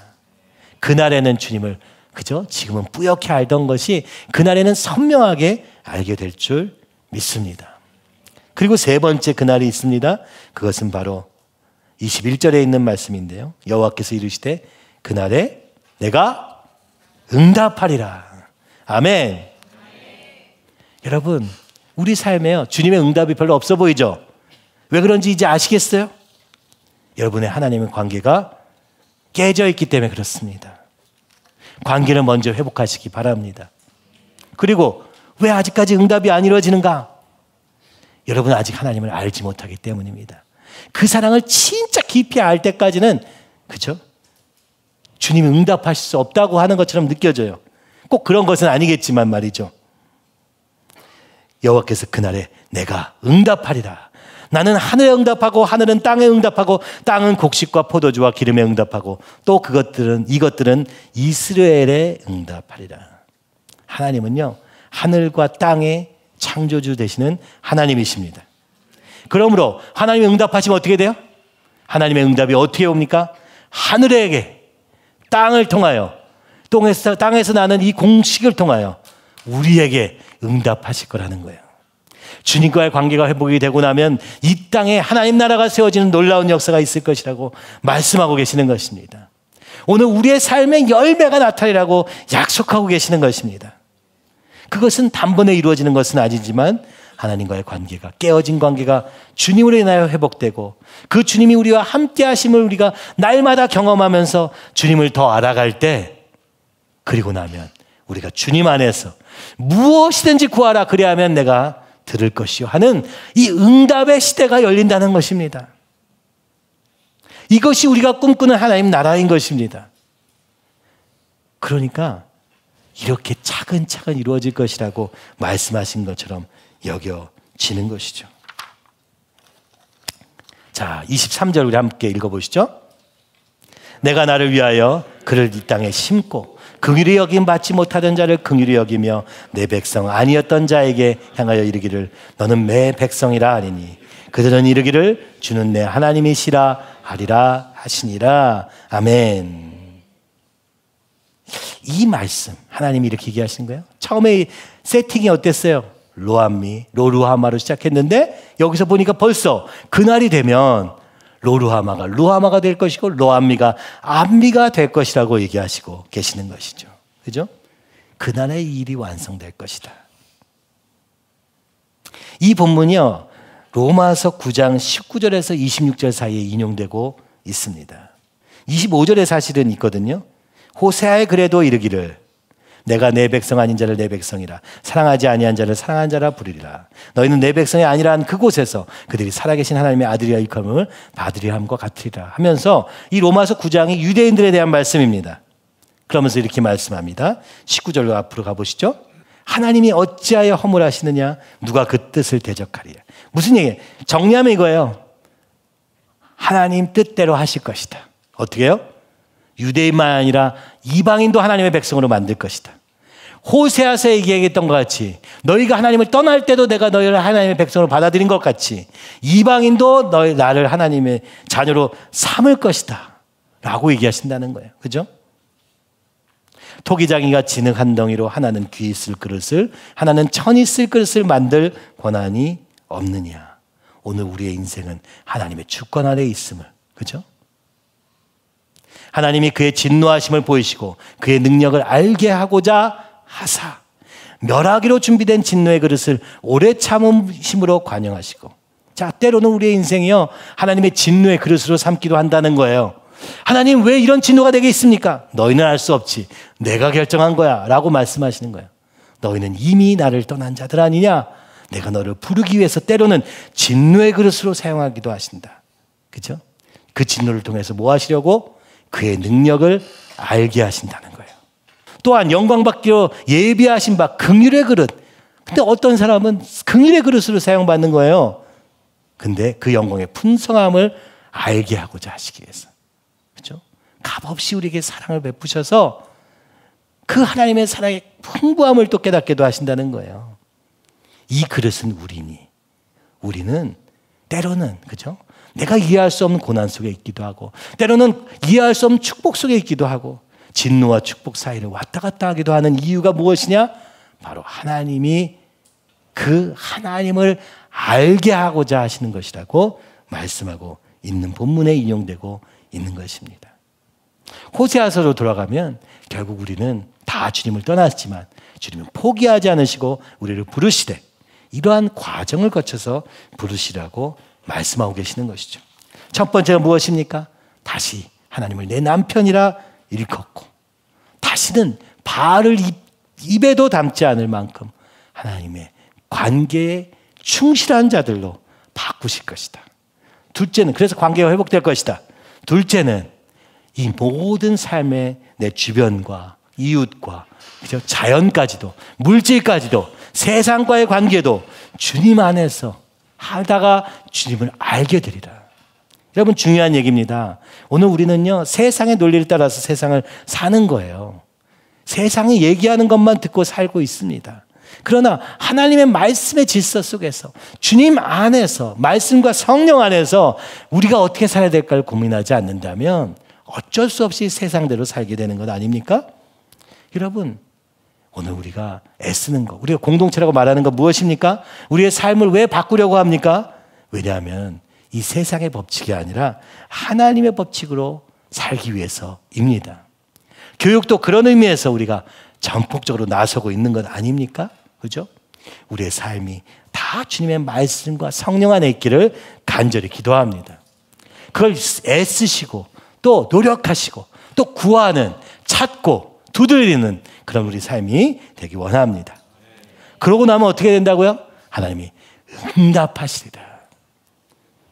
그날에는 주님을, 그죠? 지금은 뿌옇게 알던 것이 그날에는 선명하게 알게 될 줄 믿습니다. 그리고 세 번째 그날이 있습니다. 그것은 바로 21절에 있는 말씀인데요. 여호와께서 이르시되 그날에 내가 응답하리라. 아멘. 여러분, 우리 삶에요, 주님의 응답이 별로 없어 보이죠? 왜 그런지 이제 아시겠어요? 여러분의 하나님의 관계가 깨져 있기 때문에 그렇습니다. 관계를 먼저 회복하시기 바랍니다. 그리고 왜 아직까지 응답이 안 이루어지는가? 여러분 아직 하나님을 알지 못하기 때문입니다. 그 사랑을 진짜 깊이 알 때까지는, 그죠? 주님이 응답하실 수 없다고 하는 것처럼 느껴져요. 꼭 그런 것은 아니겠지만 말이죠. 여호와께서 그날에 내가 응답하리라. 나는 하늘에 응답하고 하늘은 땅에 응답하고 땅은 곡식과 포도주와 기름에 응답하고 또 이것들은 이스라엘에 응답하리라. 하나님은요, 하늘과 땅의 창조주 되시는 하나님이십니다. 그러므로 하나님의 응답하시면 어떻게 돼요? 하나님의 응답이 어떻게 옵니까? 하늘에게, 땅을 통하여, 땅에서 나는 이 공식을 통하여 우리에게 응답하실 거라는 거예요. 주님과의 관계가 회복이 되고 나면 이 땅에 하나님 나라가 세워지는 놀라운 역사가 있을 것이라고 말씀하고 계시는 것입니다. 오늘 우리의 삶의 열매가 나타나리라고 약속하고 계시는 것입니다. 그것은 단번에 이루어지는 것은 아니지만 하나님과의 관계가, 깨어진 관계가 주님으로 인하여 회복되고 그 주님이 우리와 함께 하심을 우리가 날마다 경험하면서 주님을 더 알아갈 때, 그리고 나면 우리가 주님 안에서 무엇이든지 구하라 그리하면 내가 들을 것이요 하는 이 응답의 시대가 열린다는 것입니다. 이것이 우리가 꿈꾸는 하나님 나라인 것입니다. 그러니까 이렇게 차근차근 이루어질 것이라고 말씀하신 것처럼 여겨지는 것이죠. 자, 23절 우리 함께 읽어보시죠. 내가 나를 위하여 그를 이 땅에 심고 긍휼히 여김 받지 못하던 자를 긍휼히 여기며 내 백성 아니었던 자에게 향하여 이르기를 너는 내 백성이라 하니니 그들은 이르기를 주는 내 하나님이시라 하리라 하시니라. 아멘. 이 말씀 하나님이 이렇게 얘기하신 거예요. 처음에 세팅이 어땠어요? 로루하마로 시작했는데 여기서 보니까 벌써 그날이 되면 로루하마가 루하마가 될 것이고 로암미가 암미가 될 것이라고 얘기하시고 계시는 것이죠. 그죠? 그날의 일이 완성될 것이다. 이 본문이요, 로마서 9장 19절에서 26절 사이에 인용되고 있습니다. 25절에 사실은 있거든요. 호세아의 글에도 이르기를 내가 내 백성 아닌 자를 내 백성이라 사랑하지 아니한 자를 사랑한 자라 부르리라. 너희는 내 백성이 아니라 한 그곳에서 그들이 살아계신 하나님의 아들이라 일컬음을 받으리라 함과 같으리라 하면서 이 로마서 9장이 유대인들에 대한 말씀입니다. 그러면서 이렇게 말씀합니다. 19절로 앞으로 가보시죠. 하나님이 어찌하여 허물하시느냐 누가 그 뜻을 대적하리라. 무슨 얘기예요? 정리하면 이거예요. 하나님 뜻대로 하실 것이다. 어떻게 해요? 유대인만 아니라 이방인도 하나님의 백성으로 만들 것이다. 호세아서에 얘기했던 것 같이 너희가 하나님을 떠날 때도 내가 너희를 하나님의 백성으로 받아들인 것 같이 이방인도 나를 하나님의 자녀로 삼을 것이다 라고 얘기하신다는 거예요. 그죠? 토기장이가 진흙 한 덩이로 하나는 귀 쓸 그릇을 하나는 천이 쓸 그릇을 만들 권한이 없느냐. 오늘 우리의 인생은 하나님의 주권 아래에 있음을, 그죠? 하나님이 그의 진노하심을 보이시고 그의 능력을 알게 하고자 하사 멸하기로 준비된 진노의 그릇을 오래 참으심으로 관용하시고. 자, 때로는 우리의 인생이요 하나님의 진노의 그릇으로 삼기도 한다는 거예요. 하나님 왜 이런 진노가 내게 있습니까? 너희는 알 수 없지. 내가 결정한 거야 라고 말씀하시는 거예요. 너희는 이미 나를 떠난 자들 아니냐. 내가 너를 부르기 위해서 때로는 진노의 그릇으로 사용하기도 하신다. 그죠? 그 진노를 통해서 뭐 하시려고? 그의 능력을 알게 하신다는 거예요. 또한 영광받기로 예비하신 바 긍휼의 그릇. 근데 어떤 사람은 긍휼의 그릇으로 사용받는 거예요. 근데 그 영광의 풍성함을 알게 하고자 하시기 위해서. 그렇죠? 값없이 우리에게 사랑을 베푸셔서 그 하나님의 사랑의 풍부함을 또 깨닫게도 하신다는 거예요. 이 그릇은 우리니. 우리는 때로는, 그죠? 내가 이해할 수 없는 고난 속에 있기도 하고 때로는 이해할 수 없는 축복 속에 있기도 하고 진노와 축복 사이를 왔다 갔다 하기도 하는 이유가 무엇이냐? 바로 하나님이 그 하나님을 알게 하고자 하시는 것이라고 말씀하고 있는 본문에 인용되고 있는 것입니다. 호세아서로 돌아가면 결국 우리는 다 주님을 떠났지만 주님은 포기하지 않으시고 우리를 부르시되 이러한 과정을 거쳐서 부르시라고 말씀하고 계시는 것이죠. 첫 번째가 무엇입니까? 다시 하나님을 내 남편이라 일컫고 다시는 바알을 입에도 담지 않을 만큼 하나님의 관계에 충실한 자들로 바꾸실 것이다. 둘째는 그래서 관계가 회복될 것이다. 둘째는 이 모든 삶의 내 주변과 이웃과 자연까지도 물질까지도 세상과의 관계도 주님 안에서 하다가 주님을 알게 되리라. 여러분 중요한 얘기입니다. 오늘 우리는요 세상의 논리를 따라서 세상을 사는 거예요. 세상이 얘기하는 것만 듣고 살고 있습니다. 그러나 하나님의 말씀의 질서 속에서 주님 안에서 말씀과 성령 안에서 우리가 어떻게 살아야 될까를 고민하지 않는다면 어쩔 수 없이 세상대로 살게 되는 것 아닙니까? 여러분, 오늘 우리가 애쓰는 것, 우리가 공동체라고 말하는 것 무엇입니까? 우리의 삶을 왜 바꾸려고 합니까? 왜냐하면 이 세상의 법칙이 아니라 하나님의 법칙으로 살기 위해서입니다. 교육도 그런 의미에서 우리가 전폭적으로 나서고 있는 것 아닙니까? 그죠? 우리의 삶이 다 주님의 말씀과 성령 안에 있기를 간절히 기도합니다. 그걸 애쓰시고 또 노력하시고 또 구하는, 찾고 두드리는 그런 우리 삶이 되기 원합니다. 그러고 나면 어떻게 된다고요? 하나님이 응답하시리라.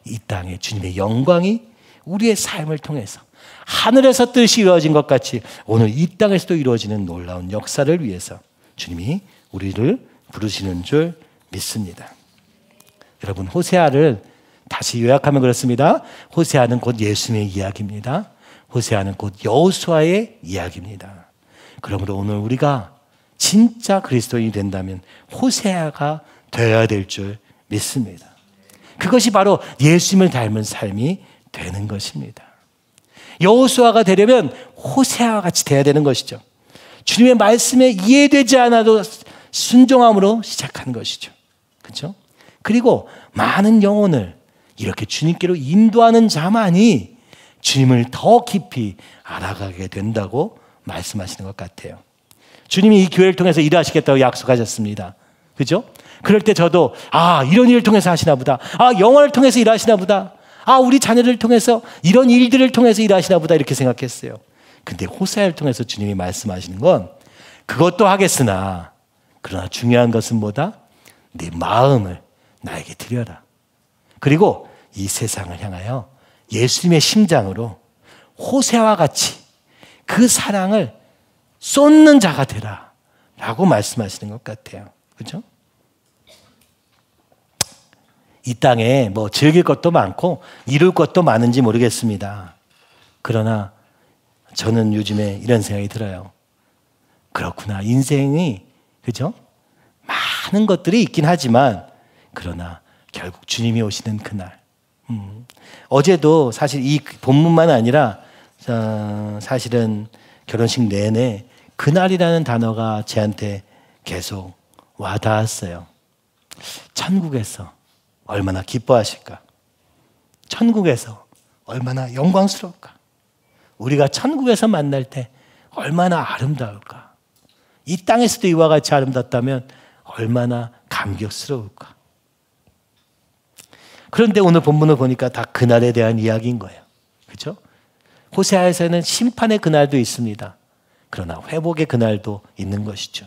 이 땅에 주님의 영광이 우리의 삶을 통해서 하늘에서 뜻이 이루어진 것 같이 오늘 이 땅에서도 이루어지는 놀라운 역사를 위해서 주님이 우리를 부르시는 줄 믿습니다. 여러분, 호세아를 다시 요약하면 그렇습니다. 호세아는 곧 예수님의 이야기입니다. 호세아는 곧 여호수아의 이야기입니다. 그러므로 오늘 우리가 진짜 그리스도인이 된다면 호세아가 되어야 될 줄 믿습니다. 그것이 바로 예수님을 닮은 삶이 되는 것입니다. 여호수아가 되려면 호세아와 같이 돼야 되는 것이죠. 주님의 말씀에 이해되지 않아도 순종함으로 시작하는 것이죠. 그렇죠? 그리고 많은 영혼을 이렇게 주님께로 인도하는 자만이 주님을 더 깊이 알아가게 된다고 말씀하시는 것 같아요. 주님이 이 교회를 통해서 일하시겠다고 약속하셨습니다. 그죠? 그럴 때 저도 이런 일을 통해서 하시나 보다. 영혼을 통해서 일하시나 보다. 우리 자녀를 통해서 이런 일들을 통해서 일하시나 보다 이렇게 생각했어요. 근데 호세아를 통해서 주님이 말씀하시는 건 그것도 하겠으나 그러나 중요한 것은 뭐다? 네 마음을 나에게 드려라. 그리고 이 세상을 향하여 예수님의 심장으로 호세아와 같이 그 사랑을 쏟는 자가 되라 라고 말씀하시는 것 같아요. 그렇죠? 이 땅에 뭐 즐길 것도 많고 이룰 것도 많은지 모르겠습니다. 그러나 저는 요즘에 이런 생각이 들어요. 그렇구나. 인생이, 그죠? 많은 것들이 있긴 하지만 그러나 결국 주님이 오시는 그날. 어제도 사실 이 본문만 아니라 사실은 결혼식 내내 그날이라는 단어가 제한테 계속 와닿았어요. 천국에서 얼마나 기뻐하실까? 천국에서 얼마나 영광스러울까? 우리가 천국에서 만날 때 얼마나 아름다울까? 이 땅에서도 이와 같이 아름답다면 얼마나 감격스러울까? 그런데 오늘 본문을 보니까 다 그날에 대한 이야기인 거예요. 그렇죠? 호세아에서는 심판의 그날도 있습니다. 그러나 회복의 그날도 있는 것이죠.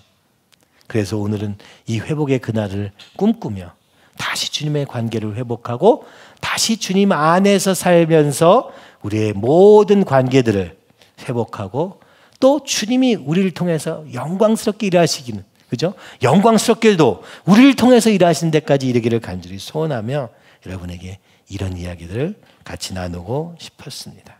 그래서 오늘은 이 회복의 그날을 꿈꾸며 다시 주님의 관계를 회복하고 다시 주님 안에서 살면서 우리의 모든 관계들을 회복하고 또 주님이 우리를 통해서 영광스럽게 일하시기는, 그죠? 영광스럽게도 우리를 통해서 일하시는 데까지 이르기를 간절히 소원하며 여러분에게 이런 이야기들을 같이 나누고 싶었습니다.